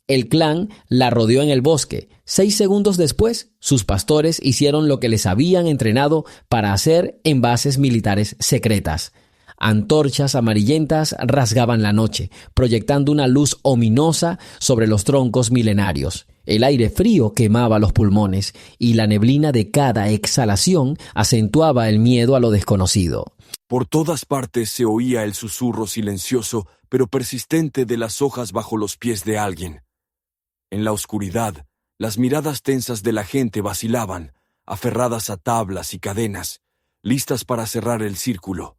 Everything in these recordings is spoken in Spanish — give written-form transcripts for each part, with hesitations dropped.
El clan la rodeó en el bosque. 6 segundos después, sus pastores hicieron lo que les habían entrenado para hacer en bases militares secretas. Antorchas amarillentas rasgaban la noche, proyectando una luz ominosa sobre los troncos milenarios. El aire frío quemaba los pulmones y la neblina de cada exhalación acentuaba el miedo a lo desconocido. Por todas partes se oía el susurro silencioso pero persistente de las hojas bajo los pies de alguien. En la oscuridad, las miradas tensas de la gente vacilaban, aferradas a tablas y cadenas, listas para cerrar el círculo.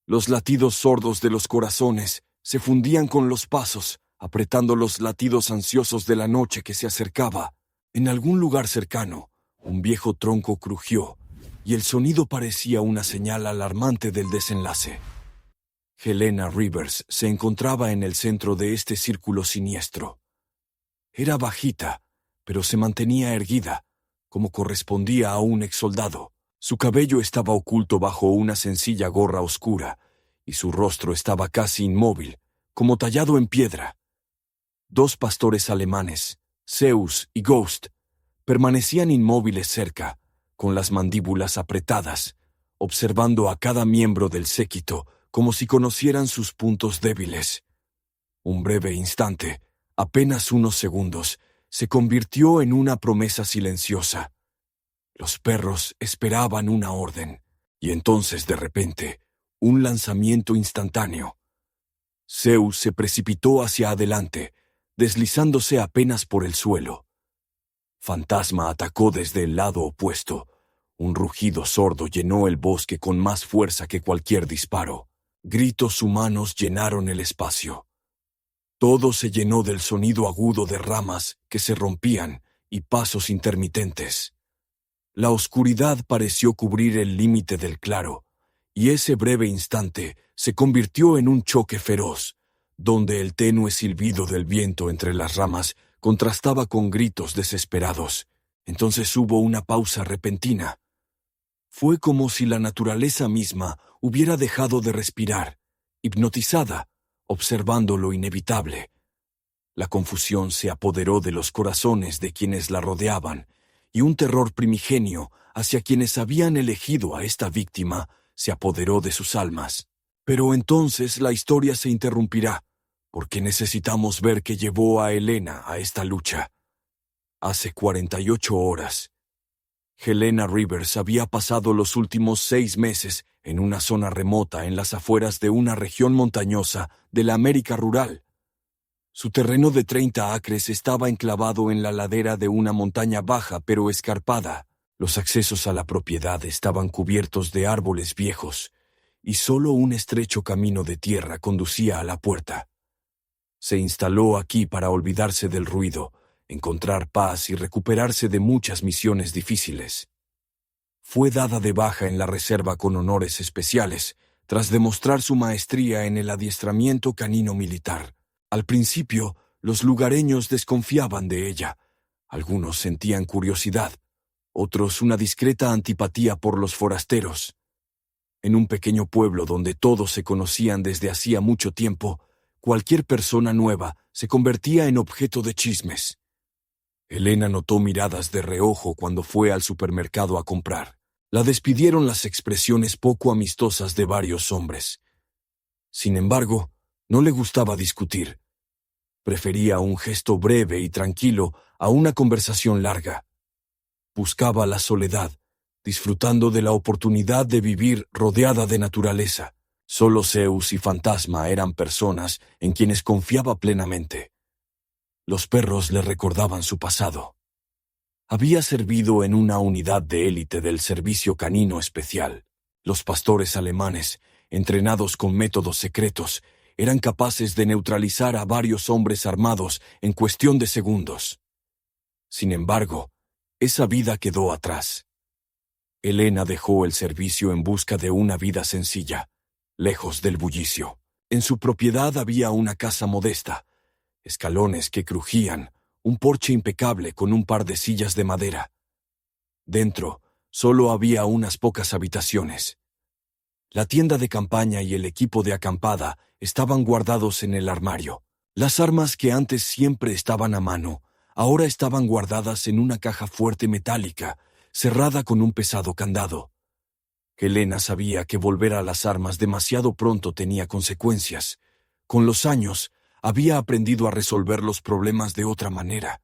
Los latidos sordos de los corazones se fundían con los pasos, apretando los latidos ansiosos de la noche que se acercaba. En algún lugar cercano, un viejo tronco crujió, y el sonido parecía una señal alarmante del desenlace. Helena Rivers se encontraba en el centro de este círculo siniestro. Era bajita, pero se mantenía erguida, como correspondía a un exsoldado. Su cabello estaba oculto bajo una sencilla gorra oscura, y su rostro estaba casi inmóvil, como tallado en piedra. 2 pastores alemanes, Zeus y Ghost, permanecían inmóviles cerca, con las mandíbulas apretadas, observando a cada miembro del séquito como si conocieran sus puntos débiles. Un breve instante, apenas unos segundos, se convirtió en una promesa silenciosa. Los perros esperaban una orden, y entonces, de repente, un lanzamiento instantáneo. Zeus se precipitó hacia adelante, deslizándose apenas por el suelo. Fantasma atacó desde el lado opuesto. Un rugido sordo llenó el bosque con más fuerza que cualquier disparo. Gritos humanos llenaron el espacio. Todo se llenó del sonido agudo de ramas que se rompían y pasos intermitentes. La oscuridad pareció cubrir el límite del claro, y ese breve instante se convirtió en un choque feroz, donde el tenue silbido del viento entre las ramas contrastaba con gritos desesperados. Entonces hubo una pausa repentina. Fue como si la naturaleza misma hubiera dejado de respirar, hipnotizada, observando lo inevitable. La confusión se apoderó de los corazones de quienes la rodeaban, y un terror primigenio hacia quienes habían elegido a esta víctima se apoderó de sus almas. Pero entonces la historia se interrumpirá, porque necesitamos ver qué llevó a Helena a esta lucha. Hace 48 horas. Helena Rivers había pasado los últimos 6 meses en una zona remota en las afueras de una región montañosa de la América rural. Su terreno de 30 acres estaba enclavado en la ladera de una montaña baja pero escarpada. Los accesos a la propiedad estaban cubiertos de árboles viejos, y solo un estrecho camino de tierra conducía a la puerta. Se instaló aquí para olvidarse del ruido, encontrar paz y recuperarse de muchas misiones difíciles. Fue dada de baja en la reserva con honores especiales, tras demostrar su maestría en el adiestramiento canino militar. Al principio, los lugareños desconfiaban de ella. Algunos sentían curiosidad, otros una discreta antipatía por los forasteros. En un pequeño pueblo donde todos se conocían desde hacía mucho tiempo, cualquier persona nueva se convertía en objeto de chismes. Helena notó miradas de reojo cuando fue al supermercado a comprar. La despidieron las expresiones poco amistosas de varios hombres. Sin embargo, no le gustaba discutir. Prefería un gesto breve y tranquilo a una conversación larga. Buscaba la soledad, disfrutando de la oportunidad de vivir rodeada de naturaleza. Solo Zeus y Fantasma eran personas en quienes confiaba plenamente. Los perros le recordaban su pasado. Había servido en una unidad de élite del servicio canino especial. Los pastores alemanes, entrenados con métodos secretos, eran capaces de neutralizar a varios hombres armados en cuestión de segundos. Sin embargo, esa vida quedó atrás. Helena dejó el servicio en busca de una vida sencilla, lejos del bullicio. En su propiedad había una casa modesta, escalones que crujían, un porche impecable con un par de sillas de madera. Dentro, solo había unas pocas habitaciones. La tienda de campaña y el equipo de acampada estaban guardados en el armario. Las armas que antes siempre estaban a mano, ahora estaban guardadas en una caja fuerte metálica, cerrada con un pesado candado. Helena sabía que volver a las armas demasiado pronto tenía consecuencias. Con los años, había aprendido a resolver los problemas de otra manera.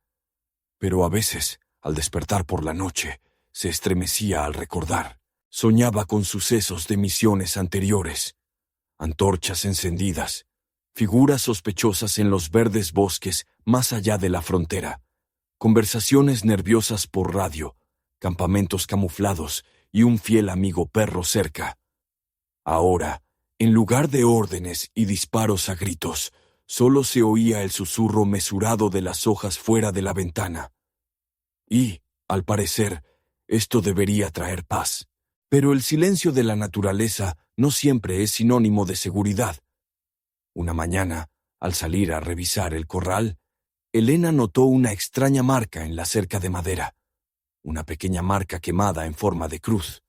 Pero a veces, al despertar por la noche, se estremecía al recordar. Soñaba con sucesos de misiones anteriores. Antorchas encendidas, figuras sospechosas en los verdes bosques más allá de la frontera, conversaciones nerviosas por radio, campamentos camuflados y un fiel amigo perro cerca. Ahora, en lugar de órdenes y disparos a gritos, solo se oía el susurro mesurado de las hojas fuera de la ventana. Y, al parecer, esto debería traer paz. Pero el silencio de la naturaleza no siempre es sinónimo de seguridad. Una mañana, al salir a revisar el corral, Helena notó una extraña marca en la cerca de madera, una pequeña marca quemada en forma de cruz.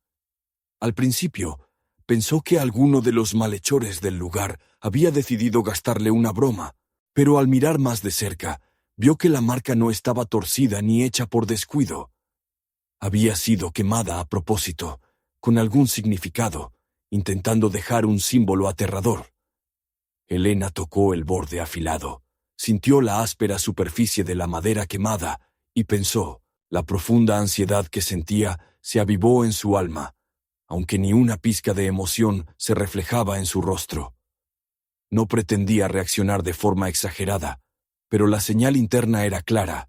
Al principio, pensó que alguno de los malhechores del lugar había decidido gastarle una broma, pero al mirar más de cerca, vio que la marca no estaba torcida ni hecha por descuido. Había sido quemada a propósito, con algún significado, intentando dejar un símbolo aterrador. Helena tocó el borde afilado, sintió la áspera superficie de la madera quemada y pensó, la profunda ansiedad que sentía se avivó en su alma, aunque ni una pizca de emoción se reflejaba en su rostro. No pretendía reaccionar de forma exagerada, pero la señal interna era clara.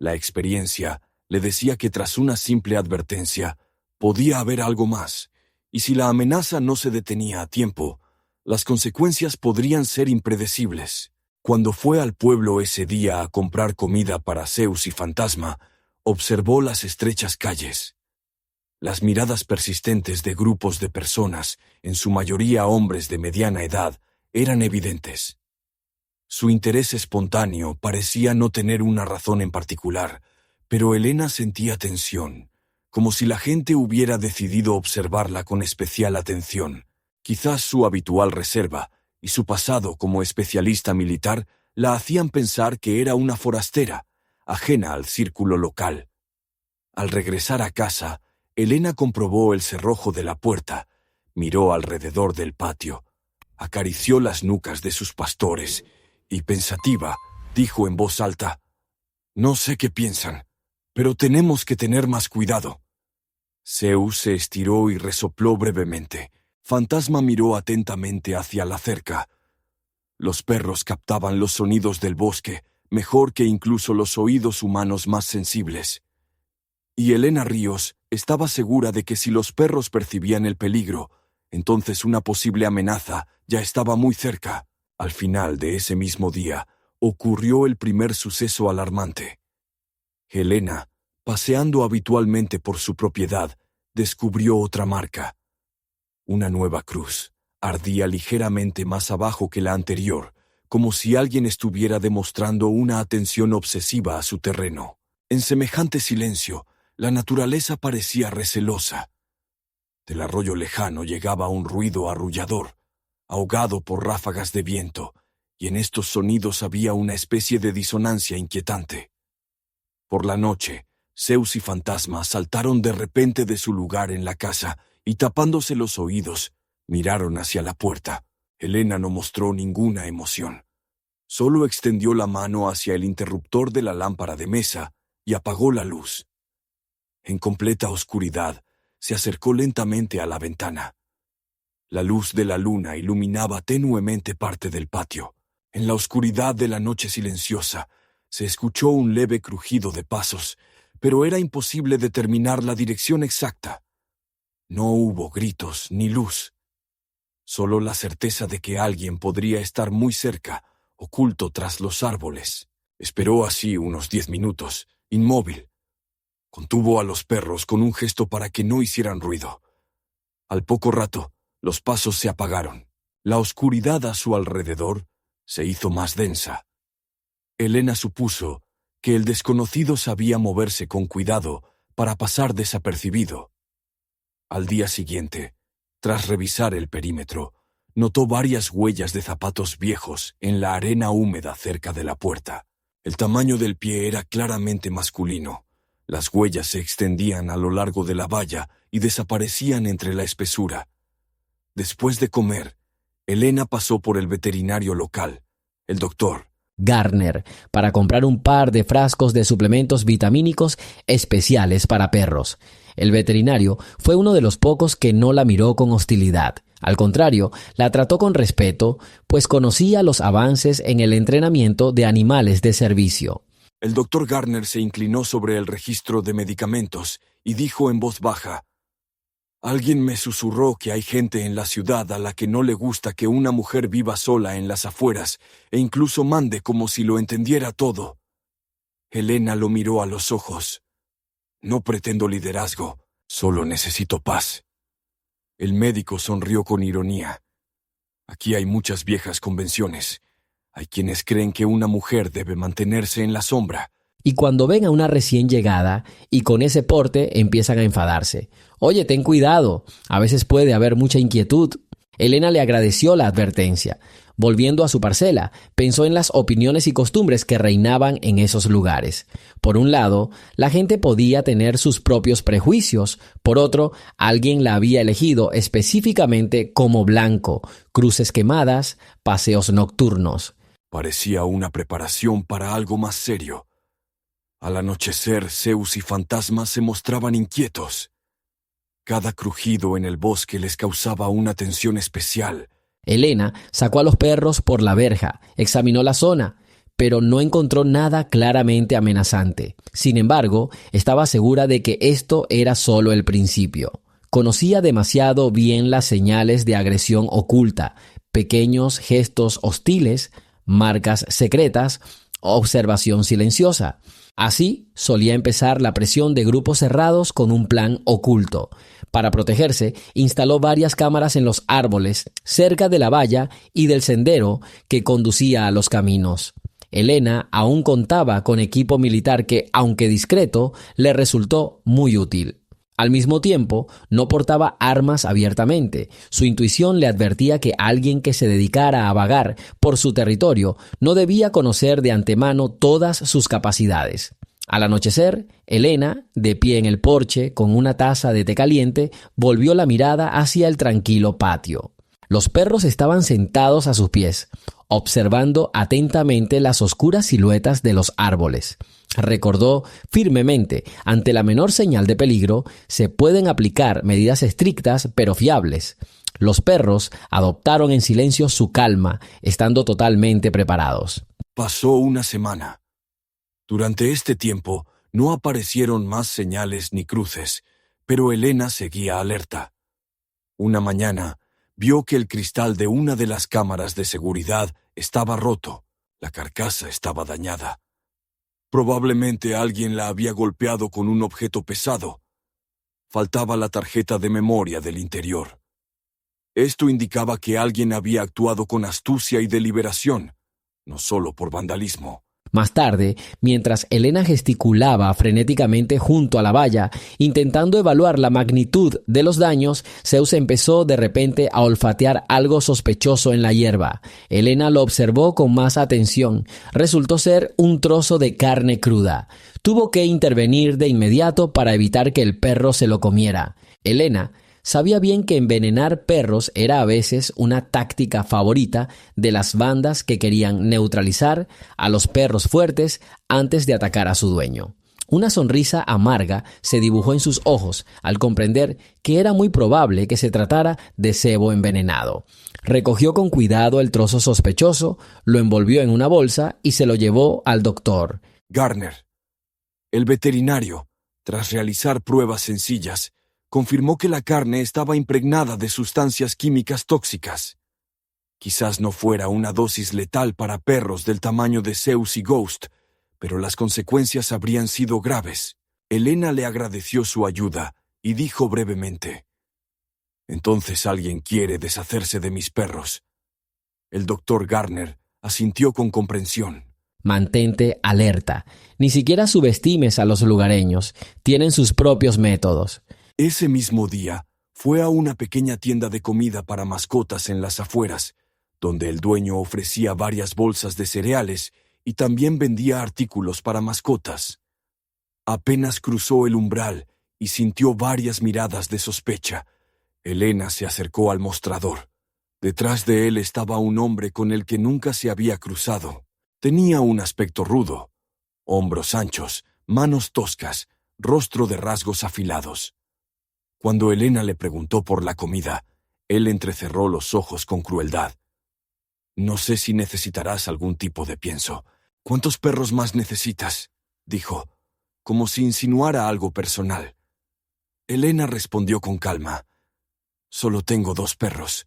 La experiencia le decía que tras una simple advertencia podía haber algo más, y si la amenaza no se detenía a tiempo, las consecuencias podrían ser impredecibles. Cuando fue al pueblo ese día a comprar comida para Zeus y Fantasma, observó las estrechas calles. Las miradas persistentes de grupos de personas, en su mayoría hombres de mediana edad, eran evidentes. Su interés espontáneo parecía no tener una razón en particular, pero Helena sentía tensión, como si la gente hubiera decidido observarla con especial atención. Quizás su habitual reserva y su pasado como especialista militar la hacían pensar que era una forastera, ajena al círculo local. Al regresar a casa, Helena comprobó el cerrojo de la puerta, miró alrededor del patio, acarició las nucas de sus pastores y, pensativa, dijo en voz alta: «No sé qué piensan, pero tenemos que tener más cuidado». Zeus se estiró y resopló brevemente. Fantasma miró atentamente hacia la cerca. Los perros captaban los sonidos del bosque, mejor que incluso los oídos humanos más sensibles. Y Helena Ríos estaba segura de que si los perros percibían el peligro, entonces una posible amenaza ya estaba muy cerca. Al final de ese mismo día, ocurrió el primer suceso alarmante. Helena, paseando habitualmente por su propiedad, descubrió otra marca. Una nueva cruz. Ardía ligeramente más abajo que la anterior, como si alguien estuviera demostrando una atención obsesiva a su terreno. En semejante silencio, la naturaleza parecía recelosa. Del arroyo lejano llegaba un ruido arrullador, ahogado por ráfagas de viento, y en estos sonidos había una especie de disonancia inquietante. Por la noche, Zeus y Fantasma saltaron de repente de su lugar en la casa y, tapándose los oídos, miraron hacia la puerta. Helena no mostró ninguna emoción. Solo extendió la mano hacia el interruptor de la lámpara de mesa y apagó la luz. En completa oscuridad, se acercó lentamente a la ventana. La luz de la luna iluminaba tenuemente parte del patio. En la oscuridad de la noche silenciosa, se escuchó un leve crujido de pasos, pero era imposible determinar la dirección exacta. No hubo gritos ni luz. Solo la certeza de que alguien podría estar muy cerca, oculto tras los árboles. Esperó así unos 10 minutos, inmóvil. Contuvo a los perros con un gesto para que no hicieran ruido. Al poco rato, los pasos se apagaron. La oscuridad a su alrededor se hizo más densa. Helena supuso que el desconocido sabía moverse con cuidado para pasar desapercibido. Al día siguiente, tras revisar el perímetro, Notó varias huellas de zapatos viejos en la arena húmeda cerca de la puerta. El tamaño del pie era claramente masculino. Las huellas se extendían a lo largo de la valla y desaparecían entre la espesura. Después de comer, Elena pasó por el veterinario local, el doctor Garner, para comprar un par de frascos de suplementos vitamínicos especiales para perros. El veterinario fue uno de los pocos que no la miró con hostilidad. Al contrario, la trató con respeto, pues conocía los avances en el entrenamiento de animales de servicio. El doctor Garner se inclinó sobre el registro de medicamentos y dijo en voz baja: «Alguien me susurró que hay gente en la ciudad a la que no le gusta que una mujer viva sola en las afueras e incluso mande como si lo entendiera todo». Elena lo miró a los ojos. «No pretendo liderazgo, solo necesito paz». El médico sonrió con ironía. «Aquí hay muchas viejas convenciones. Hay quienes creen que una mujer debe mantenerse en la sombra». Y cuando ven a una recién llegada y con ese porte empiezan a enfadarse. «Oye, ten cuidado, a veces puede haber mucha inquietud». Elena le agradeció la advertencia. Volviendo a su parcela, pensó en las opiniones y costumbres que reinaban en esos lugares. Por un lado, la gente podía tener sus propios prejuicios. Por otro, alguien la había elegido específicamente como blanco, cruces quemadas, paseos nocturnos. Parecía una preparación para algo más serio. Al anochecer, Zeus y Fantasma se mostraban inquietos. Cada crujido en el bosque les causaba una tensión especial. Elena sacó a los perros por la verja, examinó la zona, pero no encontró nada claramente amenazante. Sin embargo, estaba segura de que esto era solo el principio. Conocía demasiado bien las señales de agresión oculta, pequeños gestos hostiles, marcas secretas, observación silenciosa. Así solía empezar la presión de grupos cerrados con un plan oculto. Para protegerse, instaló varias cámaras en los árboles, cerca de la valla y del sendero que conducía a los caminos. Elena aún contaba con equipo militar que, aunque discreto, le resultó muy útil. Al mismo tiempo, no portaba armas abiertamente. Su intuición le advertía que alguien que se dedicara a vagar por su territorio no debía conocer de antemano todas sus capacidades. Al anochecer, Elena, de pie en el porche con una taza de té caliente, volvió la mirada hacia el tranquilo patio. Los perros estaban sentados a sus pies, observando atentamente las oscuras siluetas de los árboles. Recordó firmemente, ante la menor señal de peligro, se pueden aplicar medidas estrictas pero fiables. Los perros adoptaron en silencio su calma, estando totalmente preparados. Pasó una semana. Durante este tiempo no aparecieron más señales ni cruces, pero Elena seguía alerta. Una mañana vio que el cristal de una de las cámaras de seguridad estaba roto. La carcasa estaba dañada. Probablemente alguien la había golpeado con un objeto pesado. Faltaba la tarjeta de memoria del interior. Esto indicaba que alguien había actuado con astucia y deliberación, no solo por vandalismo. Más tarde, mientras Elena gesticulaba frenéticamente junto a la valla, intentando evaluar la magnitud de los daños, Zeus empezó de repente a olfatear algo sospechoso en la hierba. Elena lo observó con más atención. Resultó ser un trozo de carne cruda. Tuvo que intervenir de inmediato para evitar que el perro se lo comiera. Elena sabía bien que envenenar perros era a veces una táctica favorita de las bandas que querían neutralizar a los perros fuertes antes de atacar a su dueño. Una sonrisa amarga se dibujó en sus ojos al comprender que era muy probable que se tratara de cebo envenenado. Recogió con cuidado el trozo sospechoso, lo envolvió en una bolsa y se lo llevó al doctor Garner. El veterinario, tras realizar pruebas sencillas, confirmó que la carne estaba impregnada de sustancias químicas tóxicas. Quizás no fuera una dosis letal para perros del tamaño de Zeus y Ghost, pero las consecuencias habrían sido graves. Elena le agradeció su ayuda y dijo brevemente: «Entonces alguien quiere deshacerse de mis perros». El doctor Garner asintió con comprensión. Mantente alerta. Ni siquiera subestimes a los lugareños. Tienen sus propios métodos. Ese mismo día, Fue a una pequeña tienda de comida para mascotas en las afueras, donde el dueño ofrecía varias bolsas de cereales y también vendía artículos para mascotas. Apenas cruzó el umbral y sintió varias miradas de sospecha. Elena se acercó al mostrador. Detrás de él estaba un hombre con el que nunca se había cruzado. Tenía un aspecto rudo, hombros anchos, manos toscas, rostro de rasgos afilados. Cuando Elena le preguntó por la comida, él entrecerró los ojos con crueldad. «No sé si necesitarás algún tipo de pienso. ¿Cuántos perros más necesitas?», dijo, como si insinuara algo personal. Elena respondió con calma. «Solo tengo 2 perros.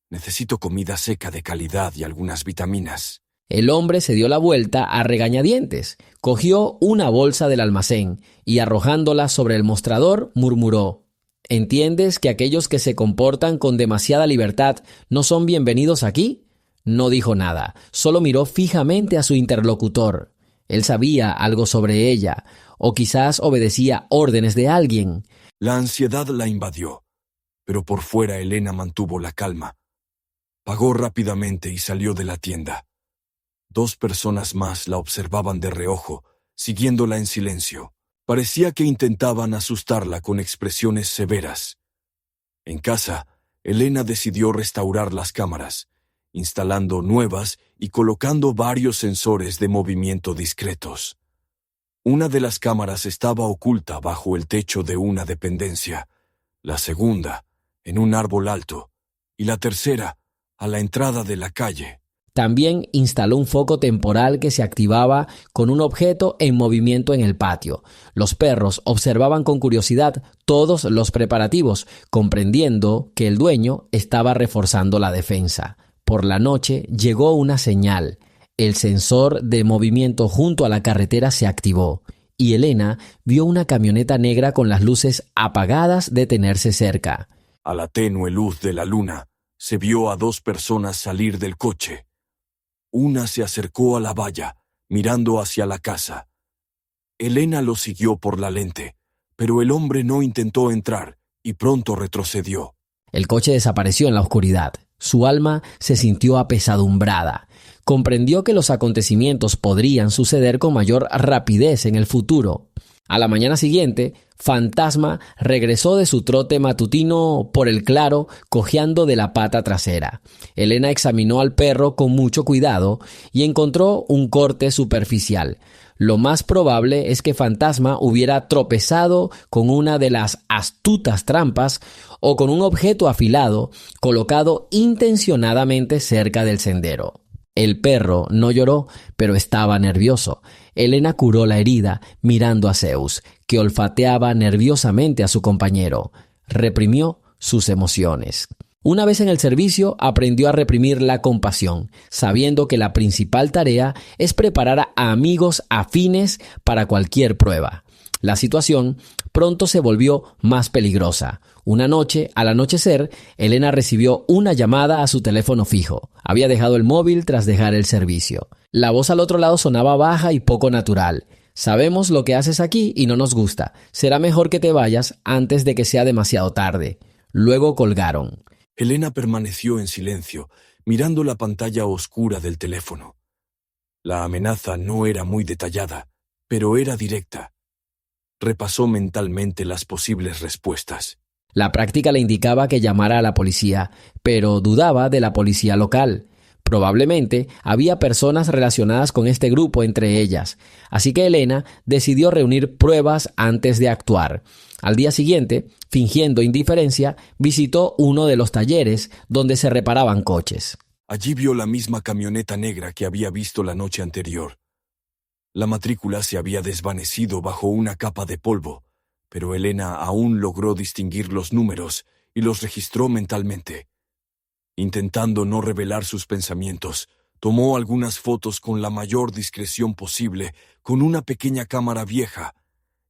Necesito comida seca de calidad y algunas vitaminas». El hombre se dio la vuelta a regañadientes, cogió una bolsa del almacén y arrojándola sobre el mostrador murmuró: «¿Entiendes que aquellos que se comportan con demasiada libertad no son bienvenidos aquí?». No dijo nada, solo miró fijamente a su interlocutor. Él sabía algo sobre ella, o quizás obedecía órdenes de alguien. La ansiedad la invadió, pero por fuera Elena mantuvo la calma. Pagó rápidamente y salió de la tienda. 2 personas más la observaban de reojo, siguiéndola en silencio. Parecía que intentaban asustarla con expresiones severas. En casa, Elena decidió restaurar las cámaras, instalando nuevas y colocando varios sensores de movimiento discretos. Una de las cámaras estaba oculta bajo el techo de una dependencia, la segunda, en un árbol alto, y la tercera, a la entrada de la calle. También instaló un foco temporal que se activaba con un objeto en movimiento en el patio. Los perros observaban con curiosidad todos los preparativos, comprendiendo que el dueño estaba reforzando la defensa. Por la noche llegó una señal. El sensor de movimiento junto a la carretera se activó y Elena vio una camioneta negra con las luces apagadas detenerse cerca. A la tenue luz de la luna, se vio a 2 personas salir del coche. Una se acercó a la valla, mirando hacia la casa. Elena lo siguió por la lente, pero el hombre no intentó entrar y pronto retrocedió. El coche desapareció en la oscuridad. Su alma se sintió apesadumbrada. Comprendió que los acontecimientos podrían suceder con mayor rapidez en el futuro. A la mañana siguiente, Fantasma regresó de su trote matutino por el claro, cojeando de la pata trasera. Elena examinó al perro con mucho cuidado y encontró un corte superficial. Lo más probable es que Fantasma hubiera tropezado con una de las astutas trampas o con un objeto afilado colocado intencionadamente cerca del sendero. El perro no lloró, pero estaba nervioso. Elena curó la herida mirando a Zeus, que olfateaba nerviosamente a su compañero. Reprimió sus emociones. Una vez en el servicio, aprendió a reprimir la compasión, sabiendo que la principal tarea es preparar a amigos afines para cualquier prueba. La situación pronto se volvió más peligrosa. Una noche, al anochecer, Elena recibió una llamada a su teléfono fijo. Había dejado el móvil tras dejar el servicio. La voz al otro lado sonaba baja y poco natural. «Sabemos lo que haces aquí y no nos gusta. Será mejor que te vayas antes de que sea demasiado tarde». Luego colgaron. Elena permaneció en silencio, mirando la pantalla oscura del teléfono. La amenaza no era muy detallada, pero era directa. Repasó mentalmente las posibles respuestas. La práctica le indicaba que llamara a la policía, pero dudaba de la policía local. Probablemente había personas relacionadas con este grupo entre ellas, así que Elena decidió reunir pruebas antes de actuar. Al día siguiente, fingiendo indiferencia, visitó uno de los talleres donde se reparaban coches. Allí vio la misma camioneta negra que había visto la noche anterior. La matrícula se había desvanecido bajo una capa de polvo, pero Elena aún logró distinguir los números y los registró mentalmente. Intentando no revelar sus pensamientos, tomó algunas fotos con la mayor discreción posible con una pequeña cámara vieja,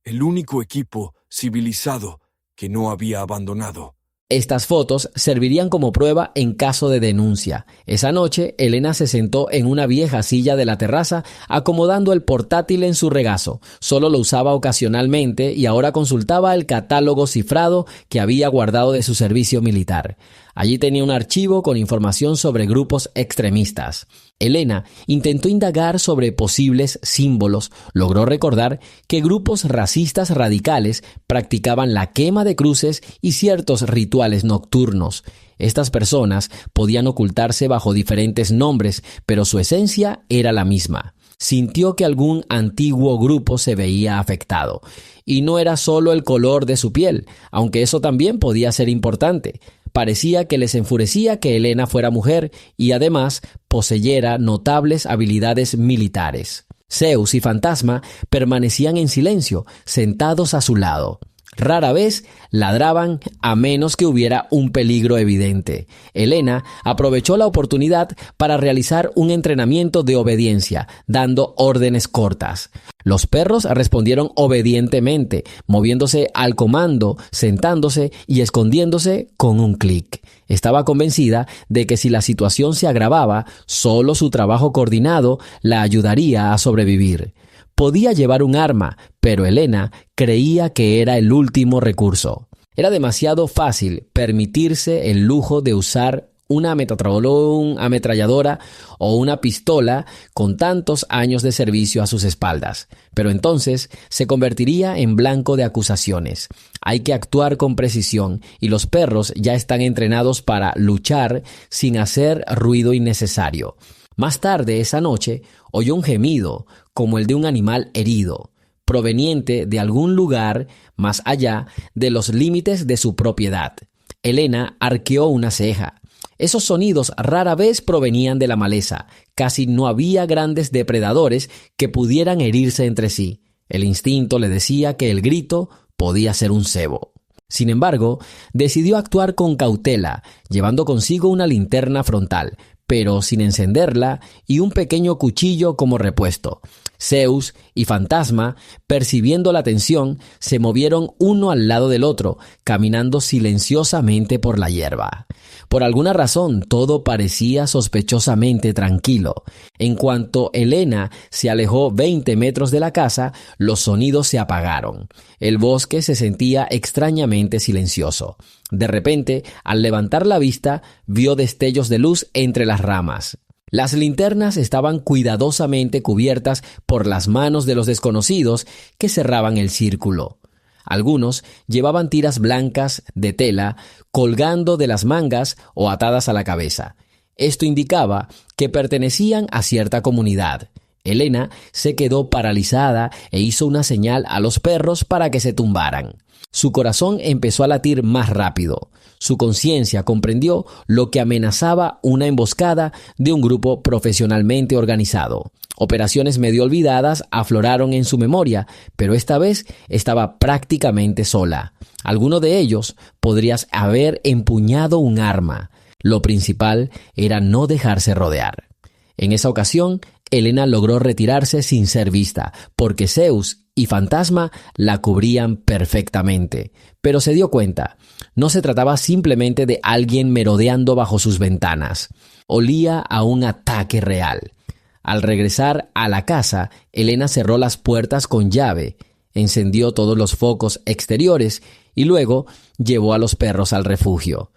el único equipo civilizado que no había abandonado. Estas fotos servirían como prueba en caso de denuncia. Esa noche, Elena se sentó en una vieja silla de la terraza, acomodando el portátil en su regazo. Solo lo usaba ocasionalmente y ahora consultaba el catálogo cifrado que había guardado de su servicio militar. Allí tenía un archivo con información sobre grupos extremistas. Elena intentó indagar sobre posibles símbolos. Logró recordar que grupos racistas radicales practicaban la quema de cruces y ciertos rituales nocturnos. Estas personas podían ocultarse bajo diferentes nombres, pero su esencia era la misma. Sintió que algún antiguo grupo se veía afectado. Y no era solo el color de su piel, aunque eso también podía ser importante. Parecía que les enfurecía que Elena fuera mujer y además poseyera notables habilidades militares. Zeus y Fantasma permanecían en silencio, sentados a su lado. Rara vez ladraban a menos que hubiera un peligro evidente. Elena aprovechó la oportunidad para realizar un entrenamiento de obediencia, dando órdenes cortas. Los perros respondieron obedientemente, moviéndose al comando, sentándose y escondiéndose con un clic. Estaba convencida de que si la situación se agravaba, solo su trabajo coordinado la ayudaría a sobrevivir. Podía llevar un arma, pero Elena creía que era el último recurso. Era demasiado fácil permitirse el lujo de usar una ametralladora o una pistola con tantos años de servicio a sus espaldas. Pero entonces se convertiría en blanco de acusaciones. Hay que actuar con precisión y los perros ya están entrenados para luchar sin hacer ruido innecesario. Más tarde esa noche oyó un gemido, como el de un animal herido, proveniente de algún lugar más allá de los límites de su propiedad. Elena arqueó una ceja. Esos sonidos rara vez provenían de la maleza. Casi no había grandes depredadores que pudieran herirse entre sí. El instinto le decía que el grito podía ser un cebo. Sin embargo, decidió actuar con cautela, llevando consigo una linterna frontal, pero sin encenderla, y un pequeño cuchillo como repuesto. Zeus y Fantasma, percibiendo la tensión, se movieron uno al lado del otro, caminando silenciosamente por la hierba. Por alguna razón, todo parecía sospechosamente tranquilo. En cuanto Elena se alejó 20 metros de la casa, los sonidos se apagaron. El bosque se sentía extrañamente silencioso. De repente, al levantar la vista, vio destellos de luz entre las ramas. Las linternas estaban cuidadosamente cubiertas por las manos de los desconocidos que cerraban el círculo. Algunos llevaban tiras blancas de tela colgando de las mangas o atadas a la cabeza. Esto indicaba que pertenecían a cierta comunidad. Elena se quedó paralizada e hizo una señal a los perros para que se tumbaran. Su corazón empezó a latir más rápido. Su conciencia comprendió lo que amenazaba una emboscada de un grupo profesionalmente organizado. Operaciones medio olvidadas afloraron en su memoria, pero esta vez estaba prácticamente sola. Alguno de ellos podría haber empuñado un arma. Lo principal era no dejarse rodear. En esa ocasión, Elena logró retirarse sin ser vista, porque Zeus y Fantasma la cubrían perfectamente. Pero se dio cuenta, no se trataba simplemente de alguien merodeando bajo sus ventanas. Olía a un ataque real. Al regresar a la casa, Elena cerró las puertas con llave, encendió todos los focos exteriores y luego llevó a los perros al refugio.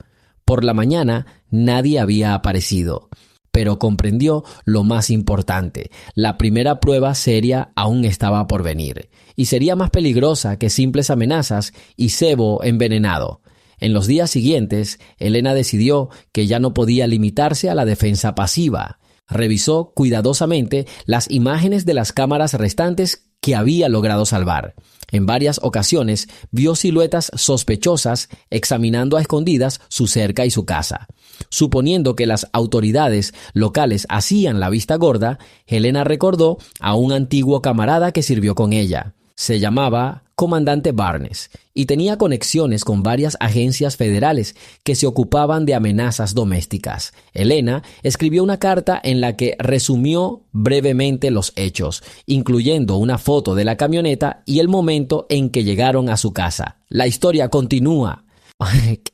Por la mañana nadie había aparecido, pero comprendió lo más importante. La primera prueba seria aún estaba por venir, y sería más peligrosa que simples amenazas y cebo envenenado. En los días siguientes, Elena decidió que ya no podía limitarse a la defensa pasiva. Revisó cuidadosamente las imágenes de las cámaras restantes que había logrado salvar. En varias ocasiones vio siluetas sospechosas examinando a escondidas su cerca y su casa. Suponiendo que las autoridades locales hacían la vista gorda, Elena recordó a un antiguo camarada que sirvió con ella. Se llamaba Comandante Barnes y tenía conexiones con varias agencias federales que se ocupaban de amenazas domésticas. Elena escribió una carta en la que resumió brevemente los hechos, incluyendo una foto de la camioneta y el momento en que llegaron a su casa. La historia continúa.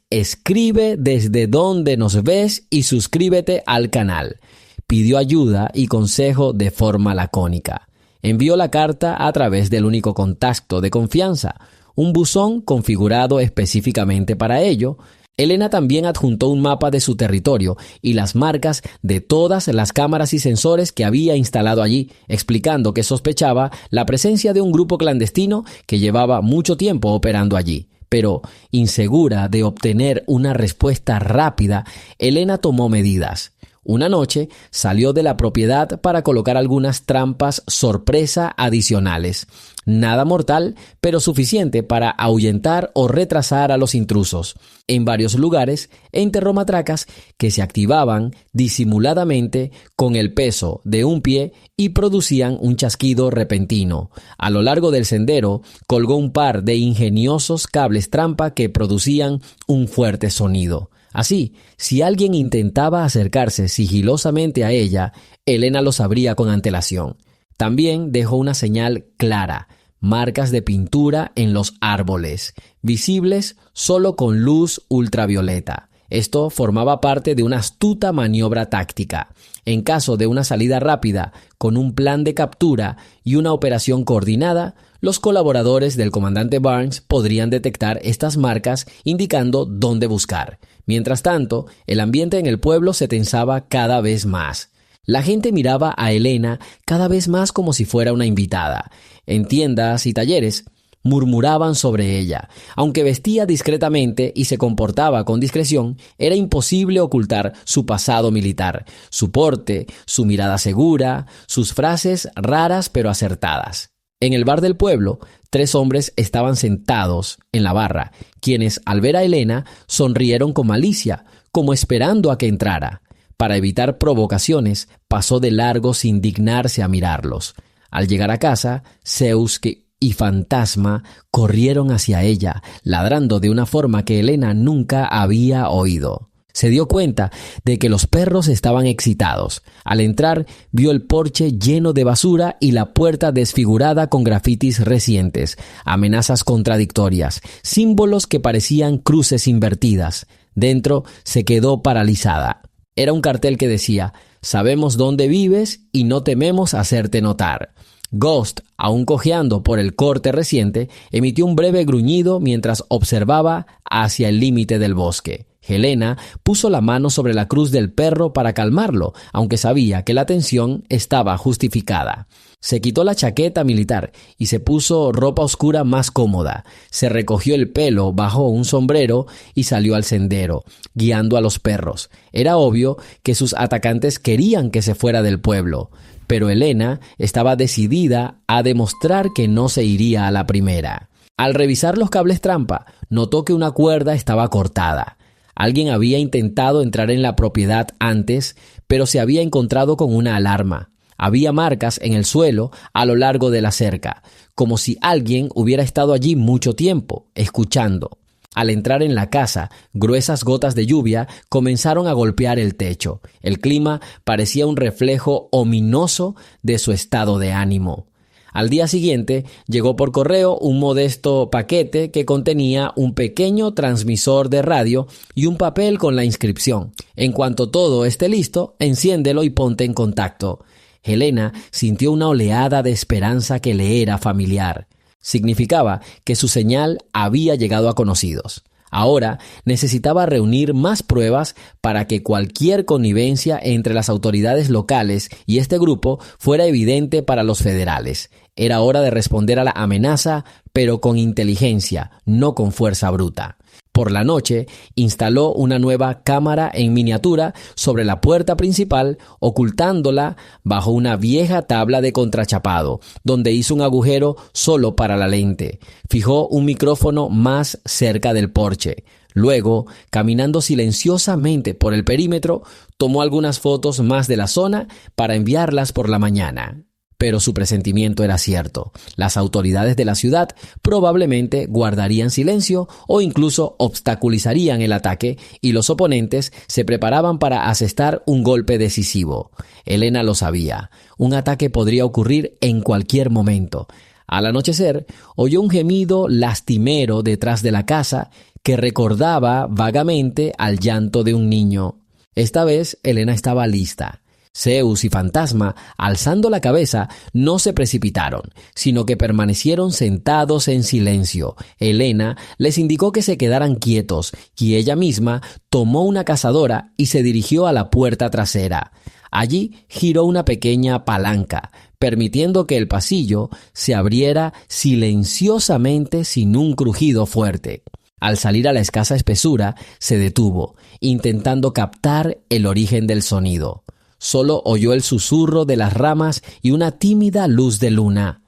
Escribe desde donde nos ves y suscríbete al canal. Pidió ayuda y consejo de forma lacónica. Envió la carta a través del único contacto de confianza, un buzón configurado específicamente para ello. Elena también adjuntó un mapa de su territorio y las marcas de todas las cámaras y sensores que había instalado allí, explicando que sospechaba la presencia de un grupo clandestino que llevaba mucho tiempo operando allí. Pero, insegura de obtener una respuesta rápida, Elena tomó medidas. Una noche salió de la propiedad para colocar algunas trampas sorpresa adicionales. Nada mortal, pero suficiente para ahuyentar o retrasar a los intrusos. En varios lugares enterró matracas que se activaban disimuladamente con el peso de un pie y producían un chasquido repentino. A lo largo del sendero colgó un par de ingeniosos cables trampa que producían un fuerte sonido. Así, si alguien intentaba acercarse sigilosamente a ella, Elena lo sabría con antelación. También dejó una señal clara, marcas de pintura en los árboles, visibles solo con luz ultravioleta. Esto formaba parte de una astuta maniobra táctica. En caso de una salida rápida, con un plan de captura y una operación coordinada, los colaboradores del comandante Barnes podrían detectar estas marcas indicando dónde buscar. Mientras tanto, el ambiente en el pueblo se tensaba cada vez más. La gente miraba a Elena cada vez más como si fuera una invitada. En tiendas y talleres murmuraban sobre ella. Aunque vestía discretamente y se comportaba con discreción, era imposible ocultar su pasado militar, su porte, su mirada segura, sus frases raras pero acertadas. En el bar del pueblo, 3 hombres estaban sentados en la barra, quienes, al ver a Elena, sonrieron con malicia, como esperando a que entrara. Para evitar provocaciones, pasó de largo sin dignarse a mirarlos. Al llegar a casa, Zeus y Fantasma corrieron hacia ella, ladrando de una forma que Elena nunca había oído. Se dio cuenta de que los perros estaban excitados. Al entrar, vio el porche lleno de basura y la puerta desfigurada con grafitis recientes, amenazas contradictorias, símbolos que parecían cruces invertidas. Dentro se quedó paralizada. Era un cartel que decía: «Sabemos dónde vives y no tememos hacerte notar». Ghost, aún cojeando por el corte reciente, emitió un breve gruñido mientras observaba hacia el límite del bosque. Helena puso la mano sobre la cruz del perro para calmarlo, aunque sabía que la tensión estaba justificada. Se quitó la chaqueta militar y se puso ropa oscura más cómoda. Se recogió el pelo bajo un sombrero y salió al sendero, guiando a los perros. Era obvio que sus atacantes querían que se fuera del pueblo, pero Elena estaba decidida a demostrar que no se iría a la primera. Al revisar los cables trampa, notó que una cuerda estaba cortada. Alguien había intentado entrar en la propiedad antes, pero se había encontrado con una alarma. Había marcas en el suelo a lo largo de la cerca, como si alguien hubiera estado allí mucho tiempo, escuchando. Al entrar en la casa, gruesas gotas de lluvia comenzaron a golpear el techo. El clima parecía un reflejo ominoso de su estado de ánimo. Al día siguiente, llegó por correo un modesto paquete que contenía un pequeño transmisor de radio y un papel con la inscripción: «En cuanto todo esté listo, enciéndelo y ponte en contacto». Helena sintió una oleada de esperanza que le era familiar. Significaba que su señal había llegado a conocidos. Ahora necesitaba reunir más pruebas para que cualquier connivencia entre las autoridades locales y este grupo fuera evidente para los federales. Era hora de responder a la amenaza, pero con inteligencia, no con fuerza bruta. Por la noche, instaló una nueva cámara en miniatura sobre la puerta principal, ocultándola bajo una vieja tabla de contrachapado, donde hizo un agujero solo para la lente. Fijó un micrófono más cerca del porche. Luego, caminando silenciosamente por el perímetro, tomó algunas fotos más de la zona para enviarlas por la mañana. Pero su presentimiento era cierto. Las autoridades de la ciudad probablemente guardarían silencio o incluso obstaculizarían el ataque, y los oponentes se preparaban para asestar un golpe decisivo. Elena lo sabía. Un ataque podría ocurrir en cualquier momento. Al anochecer, oyó un gemido lastimero detrás de la casa que recordaba vagamente al llanto de un niño. Esta vez Helena estaba lista. Zeus y Fantasma, alzando la cabeza, no se precipitaron, sino que permanecieron sentados en silencio. Helena les indicó que se quedaran quietos, y ella misma tomó una cazadora y se dirigió a la puerta trasera. Allí giró una pequeña palanca, permitiendo que el pasillo se abriera silenciosamente sin un crujido fuerte. Al salir a la escasa espesura, se detuvo, intentando captar el origen del sonido. Solo oyó el susurro de las ramas y una tímida luz de luna.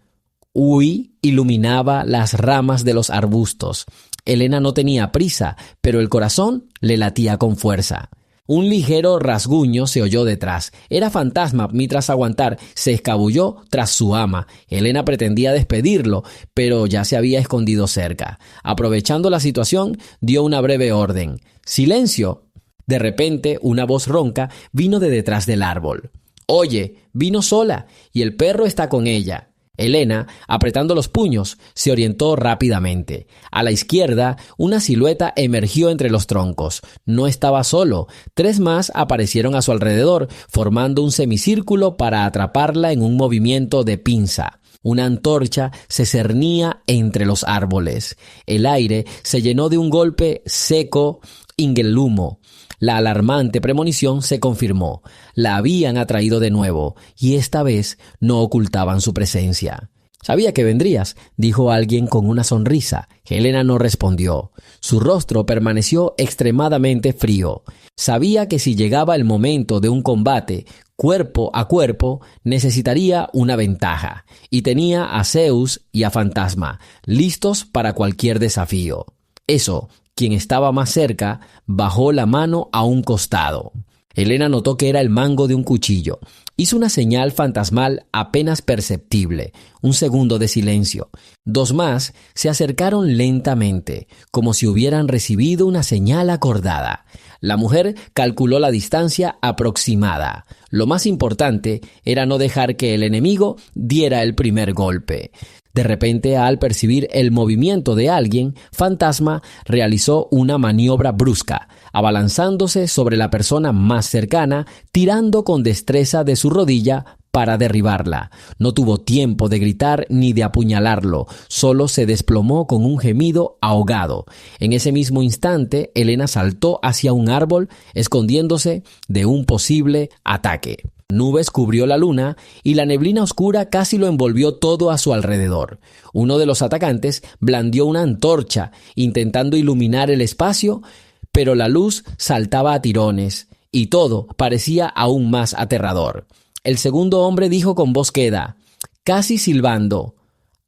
Ui iluminaba las ramas de los arbustos. Helena no tenía prisa, pero el corazón le latía con fuerza. Un ligero rasguño se oyó detrás. Era Fantasma, y tras aguantar, se escabulló tras su ama. Helena pretendía despedirlo, pero ya se había escondido cerca. Aprovechando la situación, dio una breve orden. ¡Silencio! De repente, una voz ronca vino de detrás del árbol. «Oye, vino sola, y el perro está con ella». Helena, apretando los puños, se orientó rápidamente. A la izquierda, una silueta emergió entre los troncos. No estaba solo. 3 más aparecieron a su alrededor, formando un semicírculo para atraparla en un movimiento de pinza. Una antorcha se cernía entre los árboles. El aire se llenó de un golpe seco ingelumo. La alarmante premonición se confirmó. La habían atraído de nuevo, y esta vez no ocultaban su presencia. «Sabía que vendrías», dijo alguien con una sonrisa. Helena no respondió. Su rostro permaneció extremadamente frío. Sabía que si llegaba el momento de un combate cuerpo a cuerpo, necesitaría una ventaja, y tenía a Zeus y a Fantasma, listos para cualquier desafío. Eso, quien estaba más cerca, bajó la mano a un costado. Helena notó que era el mango de un cuchillo. Hizo una señal fantasmal apenas perceptible. Un segundo de silencio. 2 más se acercaron lentamente, como si hubieran recibido una señal acordada. La mujer calculó la distancia aproximada. Lo más importante era no dejar que el enemigo diera el primer golpe. De repente, al percibir el movimiento de alguien, Fantasma realizó una maniobra brusca, abalanzándose sobre la persona más cercana, tirando con destreza de su rodilla para derribarla. No tuvo tiempo de gritar ni de apuñalarlo, solo se desplomó con un gemido ahogado. En ese mismo instante, Helena saltó hacia un árbol, escondiéndose de un posible ataque. Nubes cubrió la luna y la neblina oscura casi lo envolvió todo a su alrededor. Uno de los atacantes blandió una antorcha, intentando iluminar el espacio, pero la luz saltaba a tirones y todo parecía aún más aterrador. El segundo hombre dijo con voz queda, casi silbando,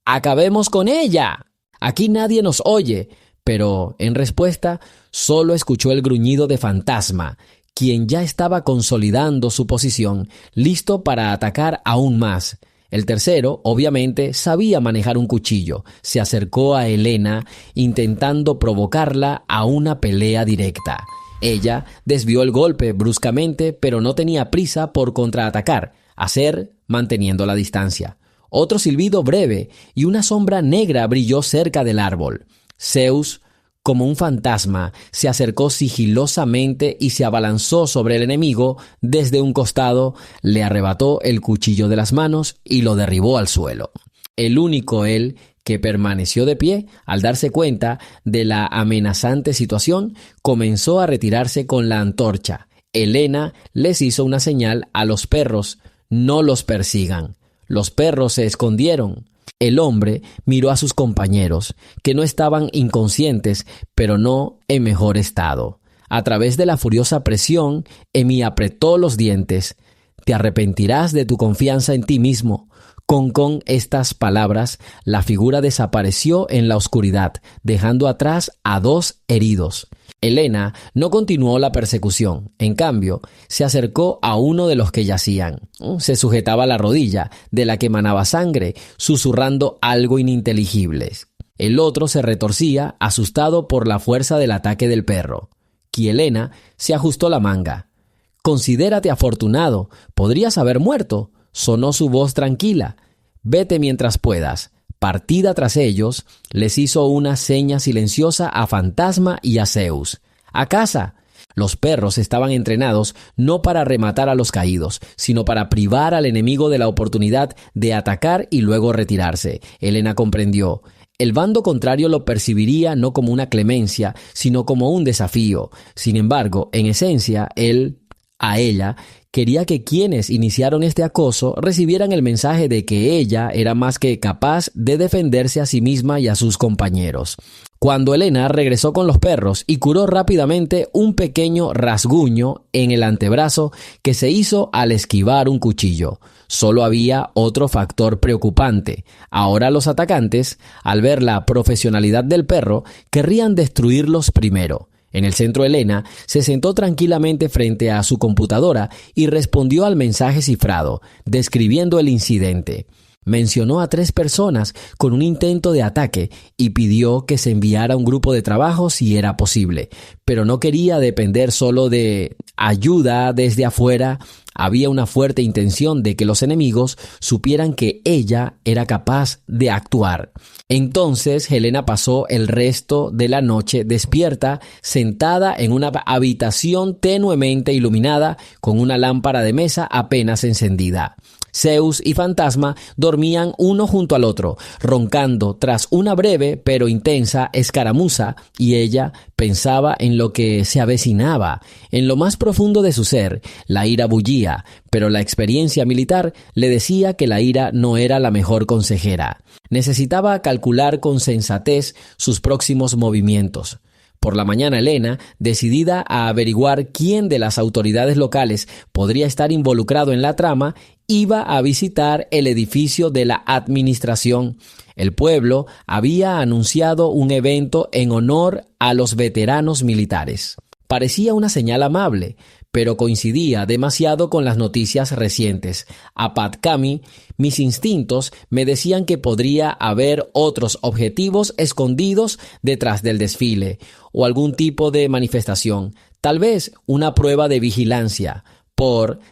«¡Acabemos con ella! Aquí nadie nos oye». Pero, en respuesta, solo escuchó el gruñido de Fantasma, quien ya estaba consolidando su posición, listo para atacar aún más. El tercero, obviamente, sabía manejar un cuchillo. Se acercó a Helena, intentando provocarla a una pelea directa. Ella desvió el golpe bruscamente, pero no tenía prisa por contraatacar, manteniendo la distancia. Otro silbido breve y una sombra negra brilló cerca del árbol. Zeus, como un fantasma, se acercó sigilosamente y se abalanzó sobre el enemigo desde un costado, le arrebató el cuchillo de las manos y lo derribó al suelo. El único él que permaneció de pie, al darse cuenta de la amenazante situación, comenzó a retirarse con la antorcha. Helena les hizo una señal a los perros: no los persigan. Los perros se escondieron. El hombre miró a sus compañeros, que no estaban inconscientes, pero no en mejor estado. A través de la furiosa presión, Emi apretó los dientes. «Te arrepentirás de tu confianza en ti mismo». Con estas palabras, la figura desapareció en la oscuridad, dejando atrás a 2 heridos. Helena no continuó la persecución. En cambio, se acercó a uno de los que yacían. Se sujetaba la rodilla, de la que manaba sangre, susurrando algo ininteligible. El otro se retorcía, asustado por la fuerza del ataque del perro. Helena se ajustó la manga. «Considérate afortunado. Podrías haber muerto», sonó su voz tranquila. «Vete mientras puedas. Partida tras ellos, les hizo una seña silenciosa a Fantasma y a Zeus. ¡A casa! Los perros estaban entrenados no para rematar a los caídos, sino para privar al enemigo de la oportunidad de atacar y luego retirarse. Helena comprendió. El bando contrario lo percibiría no como una clemencia, sino como un desafío. Sin embargo, en esencia, él, a ella, quería que quienes iniciaron este acoso recibieran el mensaje de que ella era más que capaz de defenderse a sí misma y a sus compañeros. Cuando Helena regresó con los perros y curó rápidamente un pequeño rasguño en el antebrazo que se hizo al esquivar un cuchillo, solo había otro factor preocupante. Ahora los atacantes, al ver la profesionalidad del perro, querrían destruirlos primero. En el centro, Helena se sentó tranquilamente frente a su computadora y respondió al mensaje cifrado, describiendo el incidente. Mencionó a 3 personas con un intento de ataque y pidió que se enviara un grupo de trabajo si era posible, pero no quería depender solo de ayuda desde afuera. Había una fuerte intención de que los enemigos supieran que ella era capaz de actuar. Entonces Helena pasó el resto de la noche despierta, sentada en una habitación tenuemente iluminada con una lámpara de mesa apenas encendida. Zeus y Fantasma dormían uno junto al otro, roncando tras una breve pero intensa escaramuza, y ella pensaba en lo que se avecinaba. En lo más profundo de su ser, la ira bullía, pero la experiencia militar le decía que la ira no era la mejor consejera. Necesitaba calcular con sensatez sus próximos movimientos. Por la mañana, Helena, decidida a averiguar quién de las autoridades locales podría estar involucrado en la trama, iba a visitar el edificio de la administración. El pueblo había anunciado un evento en honor a los veteranos militares. Parecía una señal amable, pero coincidía demasiado con las noticias recientes. A Pat Kami, mis instintos me decían que podría haber otros objetivos escondidos detrás del desfile, o algún tipo de manifestación, tal vez una prueba de vigilancia.